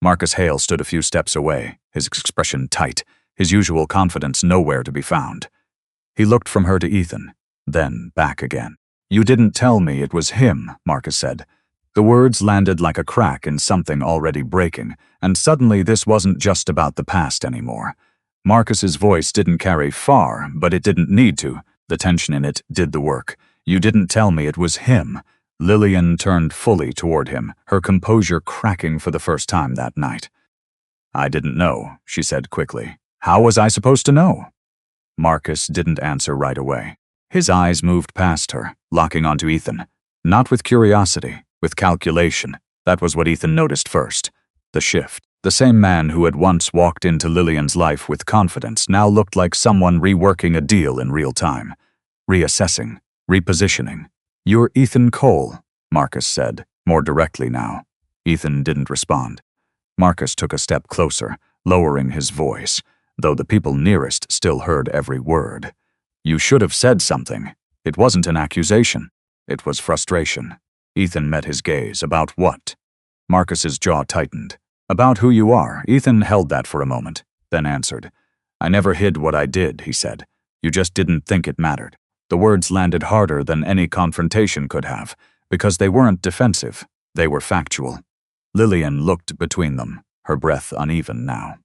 Marcus Hale stood a few steps away, his expression tight, his usual confidence nowhere to be found. He looked from her to Ethan, then back again. "You didn't tell me it was him," Marcus said. The words landed like a crack in something already breaking, and suddenly this wasn't just about the past anymore. Marcus's voice didn't carry far, but it didn't need to. The tension in it did the work. "You didn't tell me it was him." Lillian turned fully toward him, her composure cracking for the first time that night. "I didn't know," she said quickly. "How was I supposed to know?" Marcus didn't answer right away. His eyes moved past her, locking onto Ethan. Not with curiosity, with calculation. That was what Ethan noticed first. The shift. The same man who had once walked into Lillian's life with confidence now looked like someone reworking a deal in real time. Reassessing, repositioning. "You're Ethan Cole," Marcus said, more directly now. Ethan didn't respond. Marcus took a step closer, lowering his voice, though the people nearest still heard every word. "You should have said something. It wasn't an accusation." It was frustration. Ethan met his gaze. About what? Marcus's jaw tightened. About who you are. Ethan held that for a moment, then answered. I never hid what I did, he said. You just didn't think it mattered. The words landed harder than any confrontation could have, because they weren't defensive. They were factual. Lillian looked between them, her breath uneven now.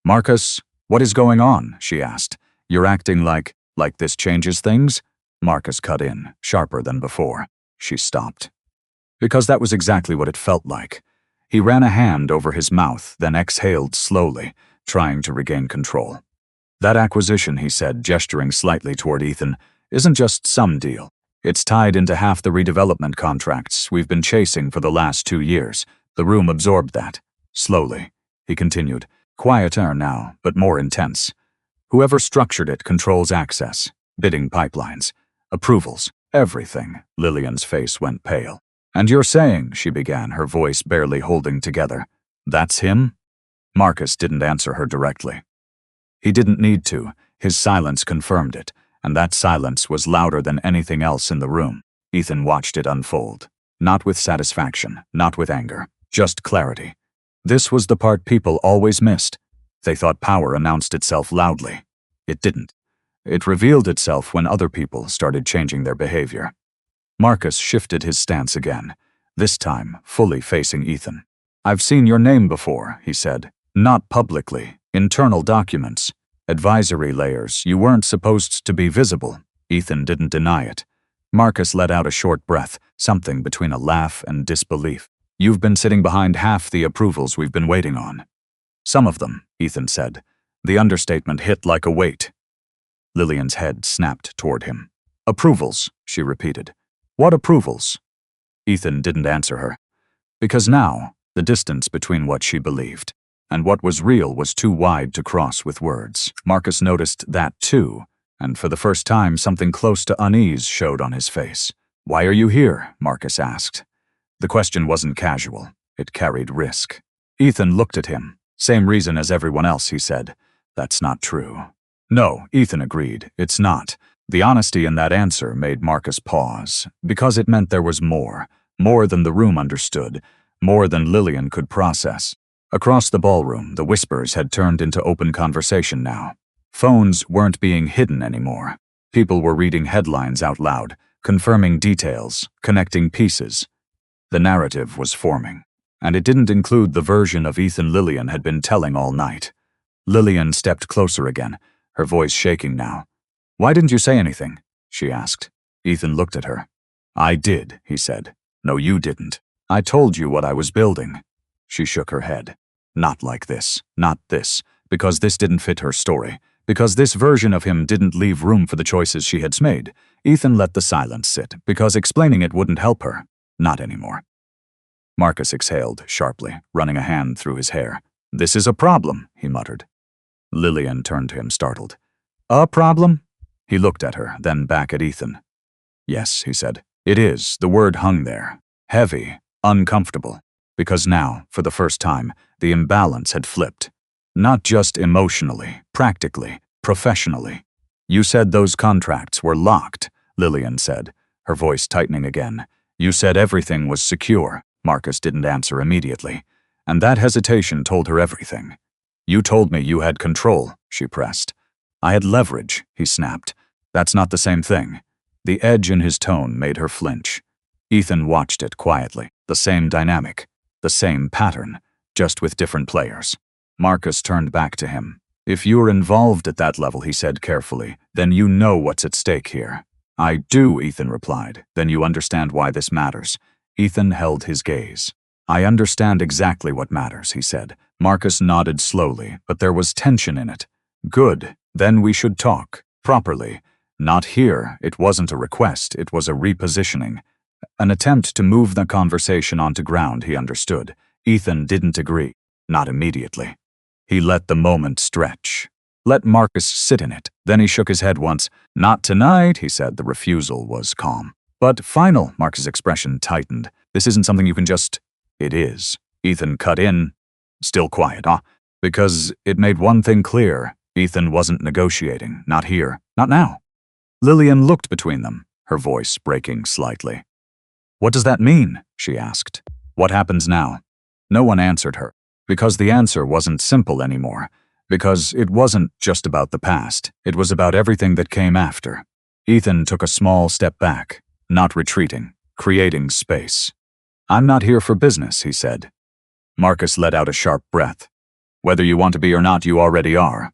Marcus, what is going on? She asked. You're acting like this changes things? Marcus cut in, sharper than before. She stopped. Because that was exactly what it felt like. He ran a hand over his mouth, then exhaled slowly, trying to regain control. That acquisition, he said, gesturing slightly toward Ethan, isn't just some deal. It's tied into half the redevelopment contracts we've been chasing for the last 2 years. The room absorbed that. Slowly, he continued, quieter now, but more intense. Whoever structured it controls access, bidding pipelines, approvals, everything. Lillian's face went pale. And you're saying, she began, her voice barely holding together, that's him? Marcus didn't answer her directly. He didn't need to. His silence confirmed it, and that silence was louder than anything else in the room. Ethan watched it unfold. Not with satisfaction, not with anger, just clarity. This was the part people always missed. They thought power announced itself loudly. It didn't. It revealed itself when other people started changing their behavior. Marcus shifted his stance again, this time fully facing Ethan. I've seen your name before, he said. Not publicly. Internal documents. Advisory layers. You weren't supposed to be visible. Ethan didn't deny it. Marcus let out a short breath, something between a laugh and disbelief. You've been sitting behind half the approvals we've been waiting on. Some of them, Ethan said. The understatement hit like a weight. Lillian's head snapped toward him. Approvals, she repeated. What approvals? Ethan didn't answer her. Because now, the distance between what she believed and what was real was too wide to cross with words. Marcus noticed that too, and for the first time something close to unease showed on his face. Why are you here? Marcus asked. The question wasn't casual. It carried risk. Ethan looked at him. Same reason as everyone else, he said. That's not true. No, Ethan agreed. It's not. The honesty in that answer made Marcus pause, because it meant there was more than the room understood, more than Lillian could process. Across the ballroom, the whispers had turned into open conversation now. Phones weren't being hidden anymore. People were reading headlines out loud, confirming details, connecting pieces. The narrative was forming, and it didn't include the version of Ethan Lillian had been telling all night. Lillian stepped closer again, her voice shaking now. Why didn't you say anything? She asked. Ethan looked at her. I did, he said. No, you didn't. I told you what I was building. She shook her head. Not like this, not this, because this didn't fit her story, because this version of him didn't leave room for the choices she had made. Ethan let the silence sit, because explaining it wouldn't help her. Not anymore. Marcus exhaled sharply, running a hand through his hair. This is a problem, he muttered. Lillian turned to him, startled. A problem? He looked at her, then back at Ethan. Yes, he said. It is. The word hung there. Heavy, uncomfortable. Because now, for the first time, the imbalance had flipped. Not just emotionally, practically, professionally. You said those contracts were locked, Lillian said, her voice tightening again. You said everything was secure. Marcus didn't answer immediately, and that hesitation told her everything. You told me you had control, she pressed. I had leverage, he snapped. That's not the same thing. The edge in his tone made her flinch. Ethan watched it quietly. The same dynamic, the same pattern, just with different players. Marcus turned back to him. If you're involved at that level, he said carefully, then you know what's at stake here. I do, Ethan replied. Then you understand why this matters. Ethan held his gaze. I understand exactly what matters, he said. Marcus nodded slowly, but there was tension in it. Good. Then we should talk. Properly. Not here. It wasn't a request. It was a repositioning. An attempt to move the conversation onto ground, he understood. Ethan didn't agree. Not immediately. He let the moment stretch. Let Marcus sit in it. Then he shook his head once. Not tonight, he said. The refusal was calm. But final, Marcus' expression tightened. This isn't something you can just... It is. Ethan cut in. Still quiet, because it made one thing clear. Ethan wasn't negotiating. Not here. Not now. Lillian looked between them, her voice breaking slightly. "What does that mean?" she asked. "What happens now?" No one answered her, because the answer wasn't simple anymore, because it wasn't just about the past, it was about everything that came after. Ethan took a small step back, not retreating, creating space. "I'm not here for business," he said. Marcus let out a sharp breath. "Whether you want to be or not, you already are."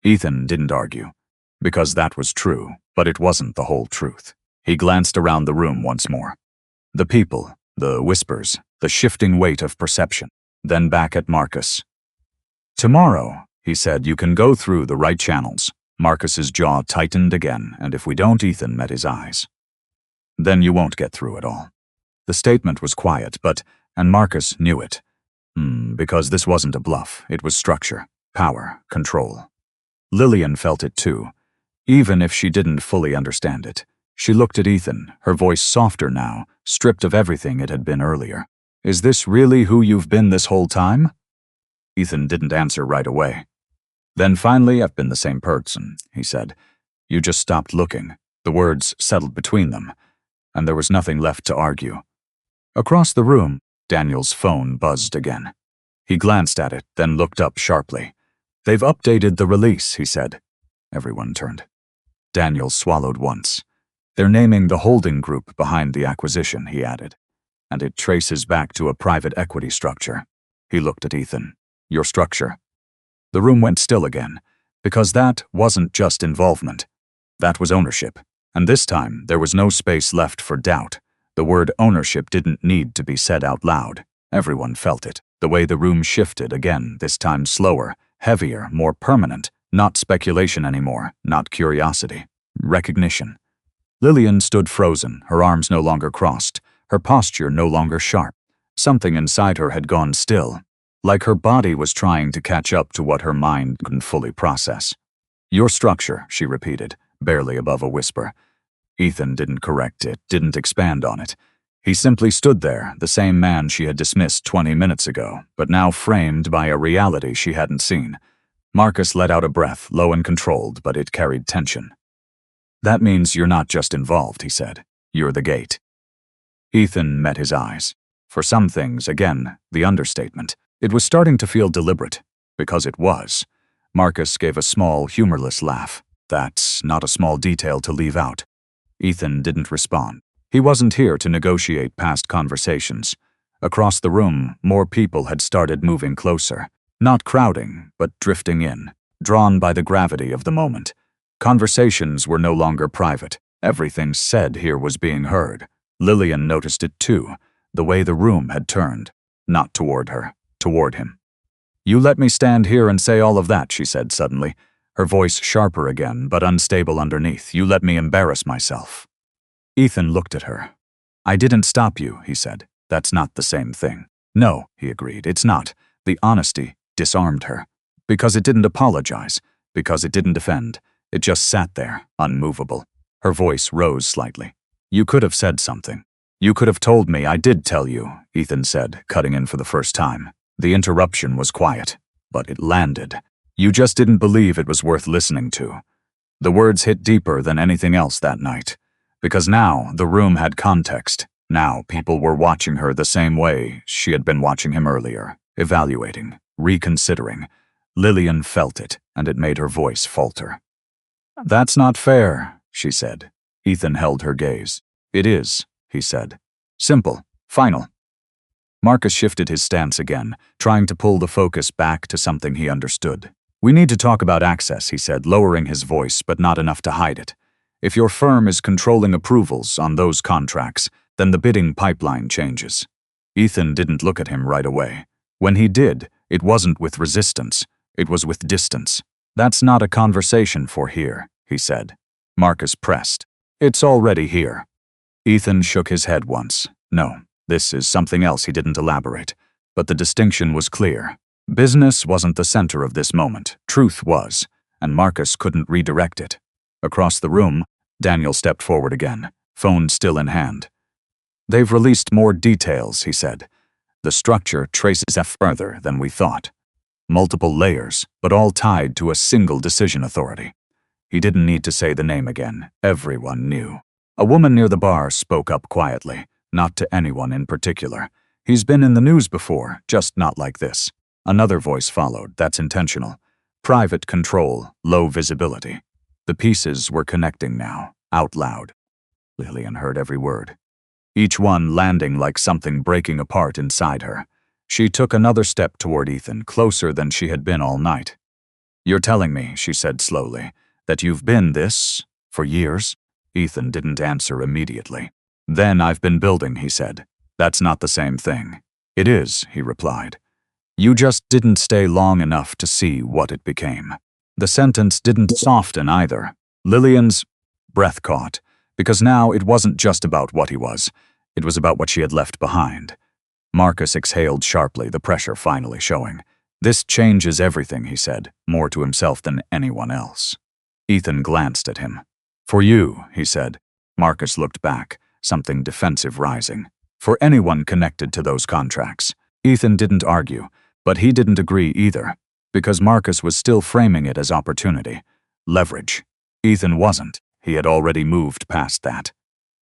Ethan didn't argue, because that was true, but it wasn't the whole truth. He glanced around the room once more. The people, the whispers, the shifting weight of perception, then back at Marcus. "Tomorrow," he said, "you can go through the right channels." Marcus's jaw tightened again, and if we don't, Ethan met his eyes. "Then you won't get through it all." The statement was quiet, and Marcus knew it. Because this wasn't a bluff, it was structure, power, control. Lillian felt it too, even if she didn't fully understand it. She looked at Ethan, her voice softer now, stripped of everything it had been earlier. "Is this really who you've been this whole time?" Ethan didn't answer right away. "Then finally, I've been the same person," he said. "You just stopped looking." The words settled between them, and there was nothing left to argue. Across the room, Daniel's phone buzzed again. He glanced at it, then looked up sharply. "They've updated the release," he said. Everyone turned. Daniel swallowed once. "They're naming the holding group behind the acquisition," he added. "And it traces back to a private equity structure." He looked at Ethan. "Your structure?" The room went still again, because that wasn't just involvement. That was ownership. And this time, there was no space left for doubt. The word ownership didn't need to be said out loud. Everyone felt it. The way the room shifted again, this time slower, heavier, more permanent. Not speculation anymore, not curiosity. Recognition. Lillian stood frozen, her arms no longer crossed, her posture no longer sharp. Something inside her had gone still, like her body was trying to catch up to what her mind couldn't fully process. "Your structure," she repeated, barely above a whisper. Ethan didn't correct it, didn't expand on it. He simply stood there, the same man she had dismissed 20 minutes ago, but now framed by a reality she hadn't seen. Marcus let out a breath, low and controlled, but it carried tension. "That means you're not just involved," he said. "You're the gate." Ethan met his eyes. For some things, again, the understatement. It was starting to feel deliberate, because it was. Marcus gave a small, humorless laugh. That's not a small detail to leave out. Ethan didn't respond. He wasn't here to negotiate past conversations. Across the room, more people had started moving closer. Not crowding, but drifting in, drawn by the gravity of the moment. Conversations were no longer private. Everything said here was being heard. Lillian noticed it too, the way the room had turned. Not toward her, toward him. "You let me stand here and say all of that," she said suddenly, her voice sharper again, but unstable underneath. "You let me embarrass myself." Ethan looked at her. "I didn't stop you," he said. "That's not the same thing." "No," he agreed, "it's not." The honesty disarmed her. Because it didn't apologize, because it didn't defend. It just sat there, unmovable. Her voice rose slightly. "You could have said something. You could have told me." "I did tell you," Ethan said, cutting in for the first time. The interruption was quiet, but it landed. "You just didn't believe it was worth listening to." The words hit deeper than anything else that night. Because now the room had context. Now people were watching her the same way she had been watching him earlier, evaluating, reconsidering. Lillian felt it, and it made her voice falter. "That's not fair," she said. Ethan held her gaze. "It is," he said. "Simple. Final." Marcus shifted his stance again, trying to pull the focus back to something he understood. "We need to talk about access," he said, lowering his voice, but not enough to hide it. "If your firm is controlling approvals on those contracts, then the bidding pipeline changes." Ethan didn't look at him right away. When he did, it wasn't with resistance. It was with distance. "That's not a conversation for here," he said. Marcus pressed. "It's already here." Ethan shook his head once. "No, this is something else." He didn't elaborate. But the distinction was clear. Business wasn't the center of this moment. Truth was, and Marcus couldn't redirect it. Across the room, Daniel stepped forward again, phone still in hand. "They've released more details," he said. "The structure traces further than we thought. Multiple layers, but all tied to a single decision authority." He didn't need to say the name again. Everyone knew. A woman near the bar spoke up quietly, not to anyone in particular. He's been in the news before, just not like this. Another voice followed, that's intentional. Private control, low visibility. The pieces were connecting now, out loud. Lillian heard every word, each one landing like something breaking apart inside her. She took another step toward Ethan, closer than she had been all night. "You're telling me," she said slowly, "that you've been this for years?" Ethan didn't answer immediately. "Then I've been building," he said. "That's not the same thing." "It is," he replied. "You just didn't stay long enough to see what it became." The sentence didn't soften either. Lillian's breath caught, because now it wasn't just about what he was. It was about what she had left behind. Marcus exhaled sharply, the pressure finally showing. "This changes everything," he said, more to himself than anyone else. Ethan glanced at him. "For you," he said. Marcus looked back, something defensive rising. "For anyone connected to those contracts." Ethan didn't argue, but he didn't agree either, because Marcus was still framing it as opportunity. Leverage. Ethan wasn't. He had already moved past that.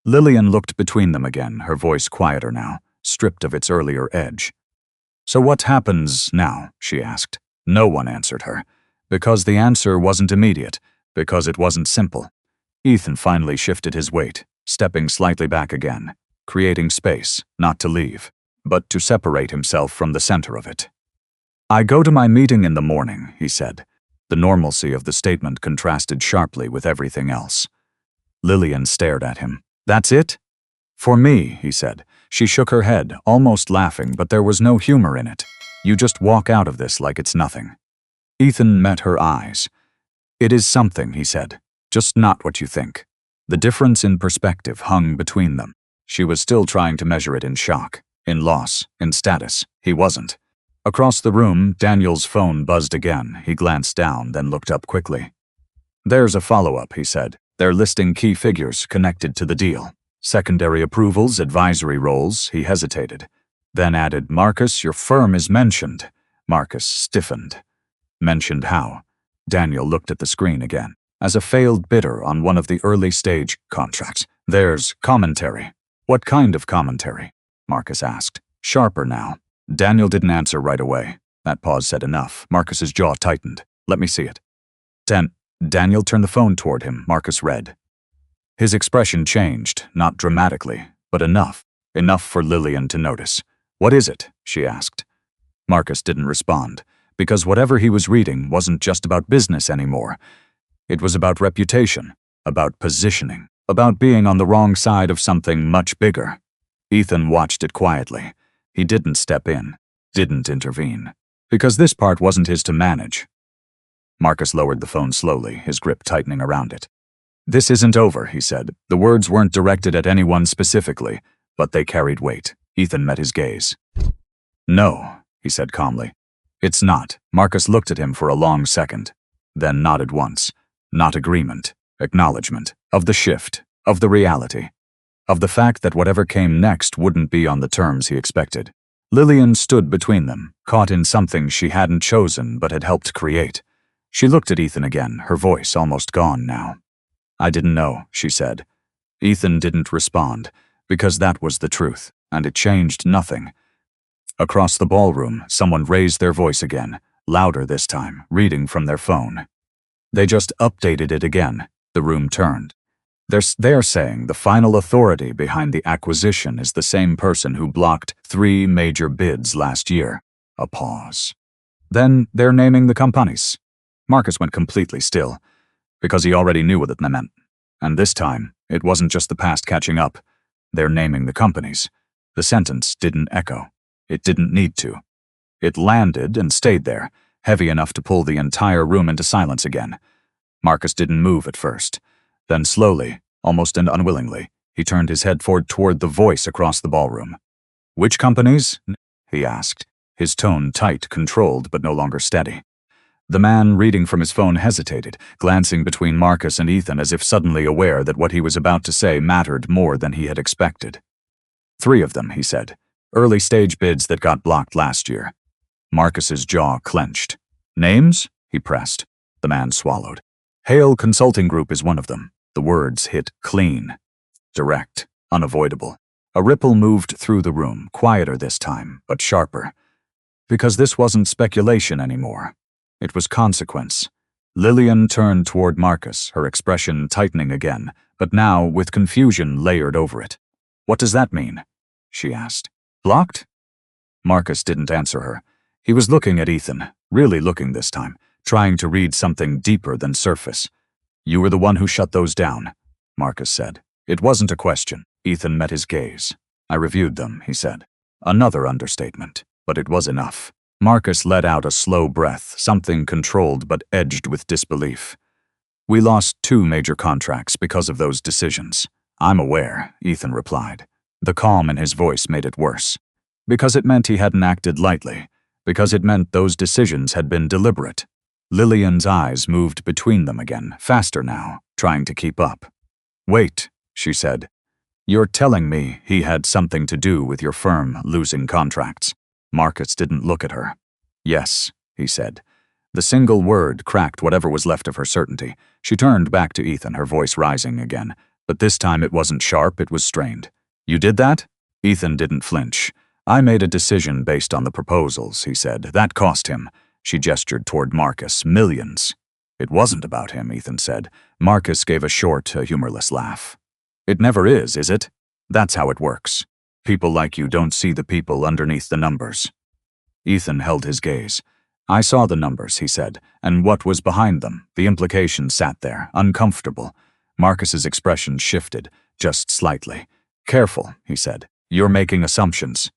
Lillian looked between them again, her voice quieter now, stripped of its earlier edge. "So what happens now?" she asked. No one answered her, because the answer wasn't immediate, because it wasn't simple. Ethan finally shifted his weight, stepping slightly back again, creating space, not to leave, but to separate himself from the center of it. "I go to my meeting in the morning," he said. The normalcy of the statement contrasted sharply with everything else. Lillian stared at him. "That's it?" "For me," he said. She shook her head, almost laughing, but there was no humor in it. "You just walk out of this like it's nothing." Ethan met her eyes. "It is something," he said. "Just not what you think." The difference in perspective hung between them. She was still trying to measure it in shock, in loss, in status. He wasn't. Across the room, Daniel's phone buzzed again. He glanced down, then looked up quickly. "There's a follow-up," he said. "They're listing key figures connected to the deal. Secondary approvals, advisory roles." He hesitated, then added, "Marcus, your firm is mentioned." Marcus stiffened. "Mentioned how?" Daniel looked at the screen again. "As a failed bidder on one of the early-stage contracts. There's commentary." "What kind of commentary?" Marcus asked, sharper now. Daniel didn't answer right away. That pause said enough. Marcus's jaw tightened. "Let me see it." Daniel turned the phone toward him. Marcus read. His expression changed, not dramatically, but enough for Lillian to notice. "What is it?" she asked. Marcus didn't respond, because whatever he was reading wasn't just about business anymore. It was about reputation, about positioning, about being on the wrong side of something much bigger. Ethan watched it quietly. He didn't step in, didn't intervene, because this part wasn't his to manage. Marcus lowered the phone slowly, his grip tightening around it. "This isn't over," he said. The words weren't directed at anyone specifically, but they carried weight. Ethan met his gaze. "No," he said calmly. "It's not." Marcus looked at him for a long second, then nodded once. Not agreement, acknowledgement, of the shift, of the reality, of the fact that whatever came next wouldn't be on the terms he expected. Lillian stood between them, caught in something she hadn't chosen but had helped create. She looked at Ethan again, her voice almost gone now. "I didn't know," she said. Ethan didn't respond, because that was the truth, and it changed nothing. Across the ballroom, someone raised their voice again, louder this time, reading from their phone. They just updated it again. The room turned. They're saying the final authority behind the acquisition is the same person who blocked 3 major bids last year. A pause. "Then they're naming the companies." Marcus went completely still, because he already knew what it meant. And this time, it wasn't just the past catching up. They're naming the companies. The sentence didn't echo. It didn't need to. It landed and stayed there, heavy enough to pull the entire room into silence again. Marcus didn't move at first. Then slowly, almost and unwillingly, he turned his head forward toward the voice across the ballroom. "Which companies?" he asked, his tone tight, controlled, but no longer steady. The man reading from his phone hesitated, glancing between Marcus and Ethan as if suddenly aware that what he was about to say mattered more than he had expected. 3 of them, he said. Early-stage bids that got blocked last year. Marcus's jaw clenched. "Names?" he pressed. The man swallowed. "Hale Consulting Group is one of them." The words hit clean. direct, unavoidable. A ripple moved through the room, quieter this time, but sharper. Because this wasn't speculation anymore. It was consequence. Lillian turned toward Marcus, her expression tightening again, but now with confusion layered over it. "What does that mean?" she asked. "Blocked?" Marcus didn't answer her. He was looking at Ethan, really looking this time, trying to read something deeper than surface. "You were the one who shut those down," Marcus said. It wasn't a question. Ethan met his gaze. "I reviewed them," he said. Another understatement, but it was enough. Marcus let out a slow breath, something controlled but edged with disbelief. "We lost 2 major contracts because of those decisions." "I'm aware," Ethan replied. The calm in his voice made it worse. Because it meant he hadn't acted lightly. Because it meant those decisions had been deliberate. Lillian's eyes moved between them again, faster now, trying to keep up. "Wait," she said. "You're telling me he had something to do with your firm losing contracts?" Marcus didn't look at her. "Yes," he said. The single word cracked whatever was left of her certainty. She turned back to Ethan, her voice rising again. But this time it wasn't sharp, it was strained. "You did that?" Ethan didn't flinch. "I made a decision based on the proposals," he said. "That cost him." She gestured toward Marcus. "Millions." "It wasn't about him," Ethan said. Marcus gave a short, humorless laugh. "It never is it? That's how it works. People like you don't see the people underneath the numbers." Ethan held his gaze. "I saw the numbers," he said, "and what was behind them. The implication sat there, uncomfortable." Marcus's expression shifted, just slightly. "Careful," he said. "You're making assumptions."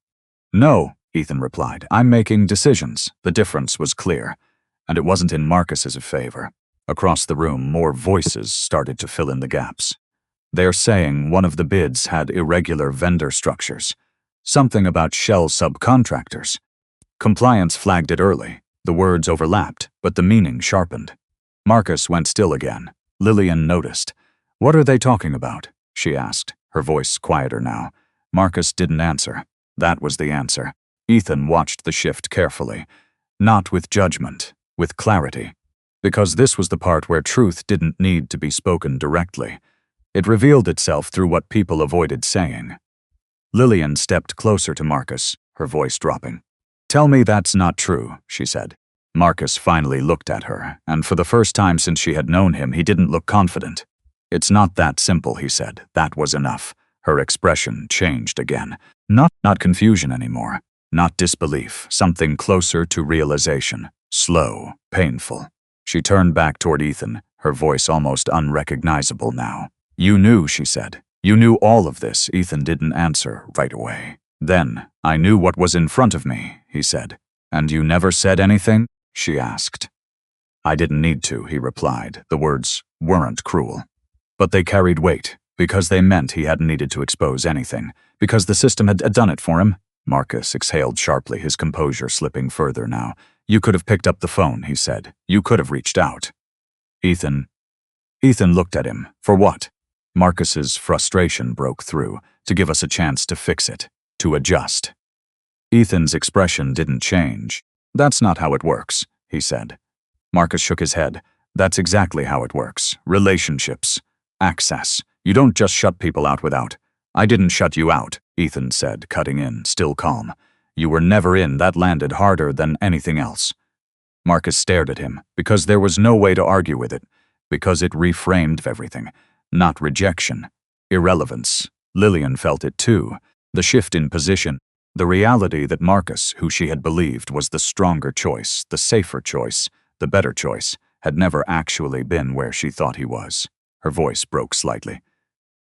"No," Ethan replied. "I'm making decisions." The difference was clear, and it wasn't in Marcus's favor. Across the room, more voices started to fill in the gaps. "They're saying one of the bids had irregular vendor structures. Something about shell subcontractors." Compliance flagged it early. The words overlapped, but the meaning sharpened. Marcus went still again. Lillian noticed. "What are they talking about?" she asked, her voice quieter now. Marcus didn't answer. That was the answer. Ethan watched the shift carefully. Not with judgment, with clarity. Because this was the part where truth didn't need to be spoken directly. It revealed itself through what people avoided saying. Lillian stepped closer to Marcus, her voice dropping. "Tell me that's not true," she said. Marcus finally looked at her, and for the first time since she had known him, he didn't look confident. "It's not that simple," he said. That was enough. Her expression changed again. Not confusion anymore. Not disbelief. Something closer to realization. Slow, painful. She turned back toward Ethan, her voice almost unrecognizable now. "You knew," she said. "You knew all of this." Ethan didn't answer right away. "Then, I knew what was in front of me," he said. "And you never said anything?" she asked. "I didn't need to," he replied. The words weren't cruel. But they carried weight, because they meant he hadn't needed to expose anything, because the system had done it for him. Marcus exhaled sharply, his composure slipping further now. "You could have picked up the phone," he said. "You could have reached out." Ethan looked at him. "For what?" Marcus's frustration broke through. "To give us a chance to fix it. To adjust." Ethan's expression didn't change. "That's not how it works," he said. Marcus shook his head. "That's exactly how it works. Relationships. Access. You don't just shut people out without." "I didn't shut you out," Ethan said, cutting in, still calm. "You were never in. That landed harder than anything else." Marcus stared at him, because there was no way to argue with it, because it reframed everything. Not rejection. Irrelevance. Lillian felt it too. The shift in position. The reality that Marcus, who she had believed was the stronger choice, the safer choice, the better choice, had never actually been where she thought he was. Her voice broke slightly.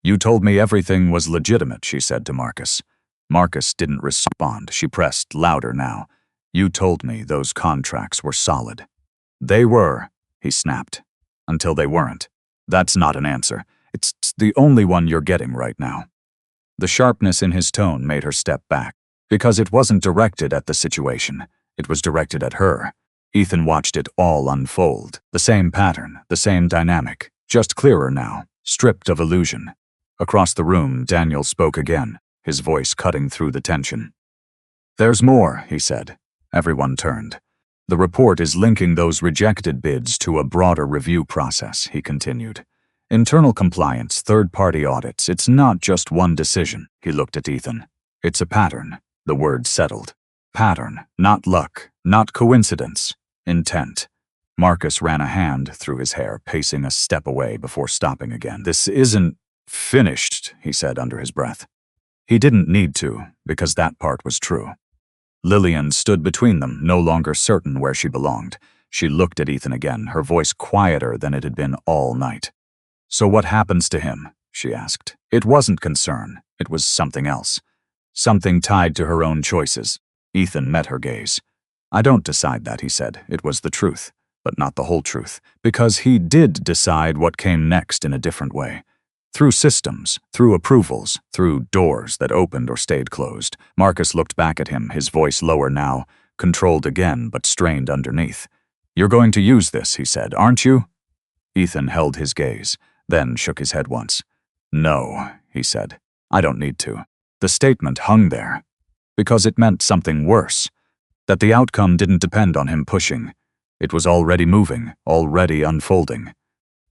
"You told me everything was legitimate," she said to Marcus. Marcus didn't respond. She pressed louder now. "You told me those contracts were solid." "They were," he snapped. "Until they weren't. That's not an answer. It's the only one you're getting right now." The sharpness in his tone made her step back, because it wasn't directed at the situation. It was directed at her. Ethan watched it all unfold. The same pattern, the same dynamic, just clearer now, stripped of illusion. Across the room, Daniel spoke again, his voice cutting through the tension. "There's more," he said. Everyone turned. "The report is linking those rejected bids to a broader review process," he continued. Internal compliance, third-party audits, it's not just one decision. He looked at Ethan. It's a pattern. The word settled. Pattern, not luck, not coincidence. Intent. Marcus ran a hand through his hair, pacing a step away before stopping again. This isn't finished, he said under his breath. He didn't need to, because that part was true. Lillian stood between them, no longer certain where she belonged. She looked at Ethan again, her voice quieter than it had been all night. So what happens to him? She asked. It wasn't concern. It was something else. Something tied to her own choices. Ethan met her gaze. I don't decide that, he said. It was the truth, but not the whole truth, because he did decide what came next in a different way. Through systems, through approvals, through doors that opened or stayed closed. Marcus looked back at him, his voice lower now, controlled again but strained underneath. You're going to use this, he said, aren't you? Ethan held his gaze, then shook his head once. No, he said. I don't need to. The statement hung there, because it meant something worse. That the outcome didn't depend on him pushing. It was already moving, already unfolding.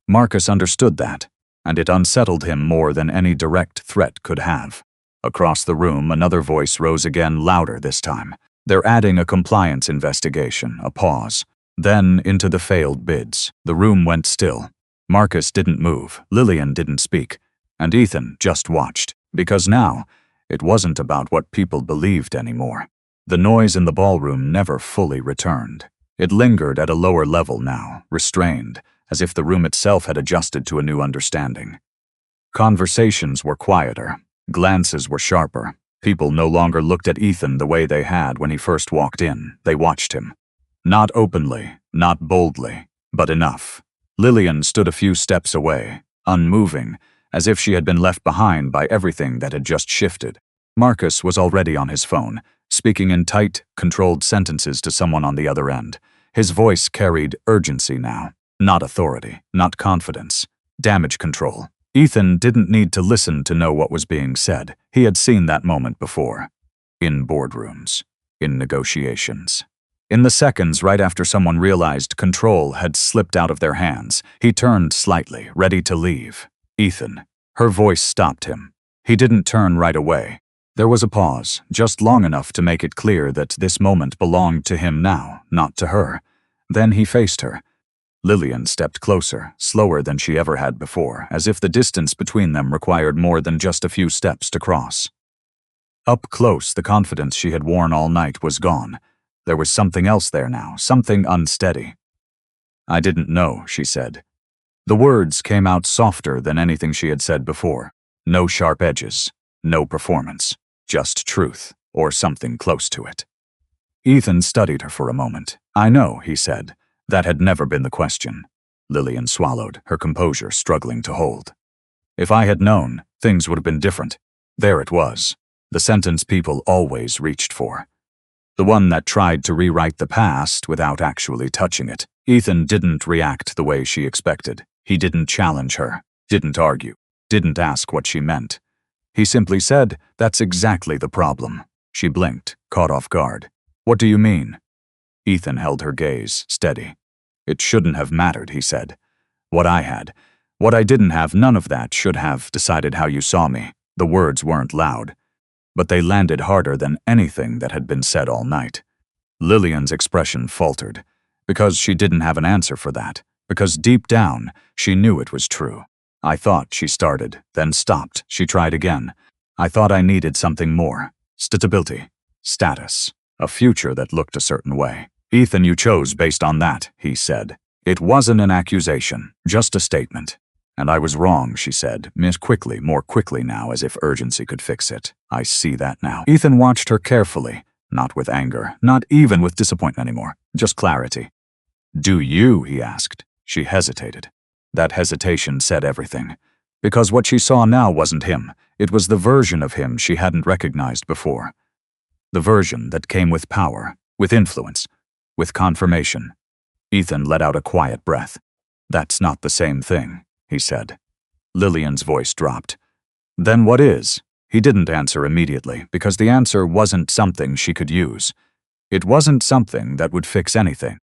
Marcus understood that, and it unsettled him more than any direct threat could have. Across the room, another voice rose again, louder this time. They're adding a compliance investigation, a pause. Then into the failed bids. The room went still. Marcus didn't move, Lillian didn't speak, and Ethan just watched, because now, it wasn't about what people believed anymore. The noise in the ballroom never fully returned. It lingered at a lower level now, restrained, as if the room itself had adjusted to a new understanding. Conversations were quieter, glances were sharper. People no longer looked at Ethan the way they had when he first walked in. They watched him. Not openly, not boldly, but enough. Lillian stood a few steps away, unmoving, as if she had been left behind by everything that had just shifted. Marcus was already on his phone, speaking in tight, controlled sentences to someone on the other end. His voice carried urgency now. Not authority, not confidence. Damage control. Ethan didn't need to listen to know what was being said. He had seen that moment before. In boardrooms. In negotiations. In the seconds right after someone realized control had slipped out of their hands, he turned slightly, ready to leave. Ethan. Her voice stopped him. He didn't turn right away. There was a pause, just long enough to make it clear that this moment belonged to him now, not to her. Then he faced her. Lillian stepped closer, slower than she ever had before, as if the distance between them required more than just a few steps to cross. Up close, the confidence she had worn all night was gone. There was something else there now, something unsteady. I didn't know, she said. The words came out softer than anything she had said before. No sharp edges, no performance, just truth, or something close to it. Ethan studied her for a moment. I know, he said. That had never been the question. Lillian swallowed, her composure struggling to hold. If I had known, things would have been different. There it was, the sentence people always reached for. The one that tried to rewrite the past without actually touching it. Ethan didn't react the way she expected. He didn't challenge her, didn't argue, didn't ask what she meant. He simply said, that's exactly the problem. She blinked, caught off guard. What do you mean? Ethan held her gaze, steady. It shouldn't have mattered, he said. What I had, what I didn't have, none of that should have decided how you saw me. The words weren't loud, but they landed harder than anything that had been said all night. Lillian's expression faltered, because she didn't have an answer for that, because deep down, she knew it was true. I thought, she started, then stopped. She tried again. I thought I needed something more. Stability, status, a future that looked a certain way. Ethan, you chose based on that, he said. It wasn't an accusation, just a statement. And I was wrong, she said, more quickly now, as if urgency could fix it. I see that now. Ethan watched her carefully, not with anger, not even with disappointment anymore, just clarity. Do you? He asked. She hesitated. That hesitation said everything. Because what she saw now wasn't him. It was the version of him she hadn't recognized before. The version that came with power, with influence, with confirmation. Ethan let out a quiet breath. That's not the same thing, he said. Lillian's voice dropped. Then what is? He didn't answer immediately, because the answer wasn't something she could use. It wasn't something that would fix anything.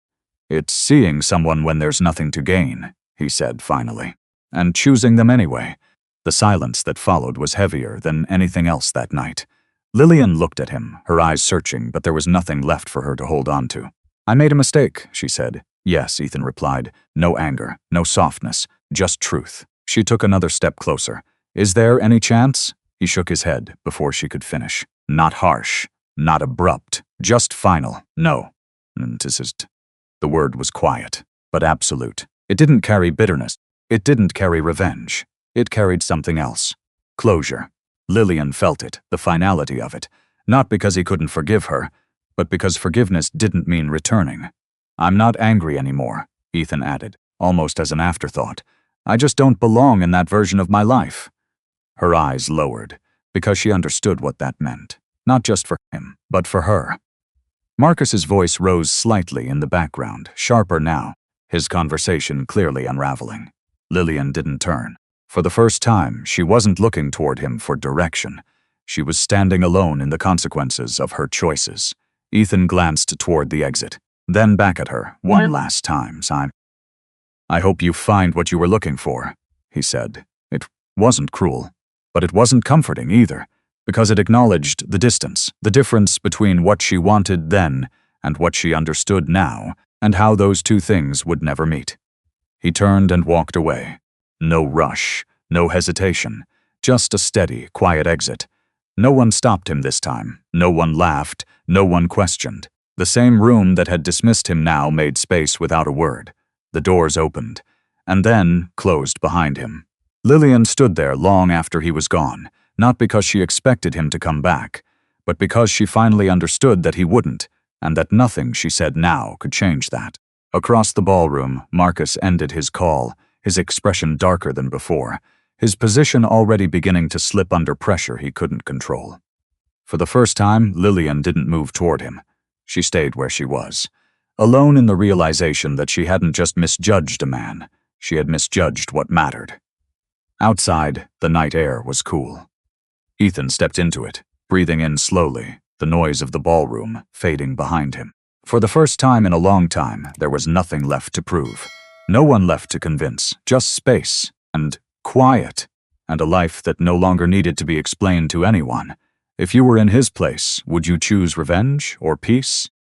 It's seeing someone when there's nothing to gain, he said finally. and choosing them anyway. The silence that followed was heavier than anything else that night. Lillian looked at him, her eyes searching, but there was nothing left for her to hold on to. "I made a mistake," she said. "Yes," Ethan replied. No anger, no softness, just truth. She took another step closer. "Is there any chance?" He shook his head before she could finish. Not harsh, not abrupt, just final. "No." The word was quiet, but absolute. It didn't carry bitterness. It didn't carry revenge. It carried something else. Closure. Lillian felt it, the finality of it. Not because he couldn't forgive her, but because forgiveness didn't mean returning. "I'm not angry anymore," Ethan added, almost as an afterthought. "I just don't belong in that version of my life." Her eyes lowered, because she understood what that meant. Not just for him, but for her. Marcus's voice rose slightly in the background, sharper now, his conversation clearly unraveling. Lillian didn't turn. For the first time, she wasn't looking toward him for direction. She was standing alone in the consequences of her choices. Ethan glanced toward the exit, then back at her, one last time. "I hope you find what you were looking for," he said. It wasn't cruel, but it wasn't comforting either, because it acknowledged the distance, the difference between what she wanted then and what she understood now, and how those two things would never meet. He turned and walked away. No rush, no hesitation, just a steady, quiet exit. No one stopped him this time. No one laughed. No one questioned. The same room that had dismissed him now made space without a word. The doors opened, and then closed behind him. Lillian stood there long after he was gone, not because she expected him to come back, but because she finally understood that he wouldn't, and that nothing she said now could change that. Across the ballroom, Marcus ended his call, his expression darker than before, his position already beginning to slip under pressure he couldn't control. For the first time, Lillian didn't move toward him. She stayed where she was, alone in the realization that she hadn't just misjudged a man, she had misjudged what mattered. Outside, the night air was cool. Ethan stepped into it, breathing in slowly, the noise of the ballroom fading behind him. For the first time in a long time, there was nothing left to prove. No one left to convince, just space, and quiet, and a life that no longer needed to be explained to anyone. If you were in his place, would you choose revenge or peace?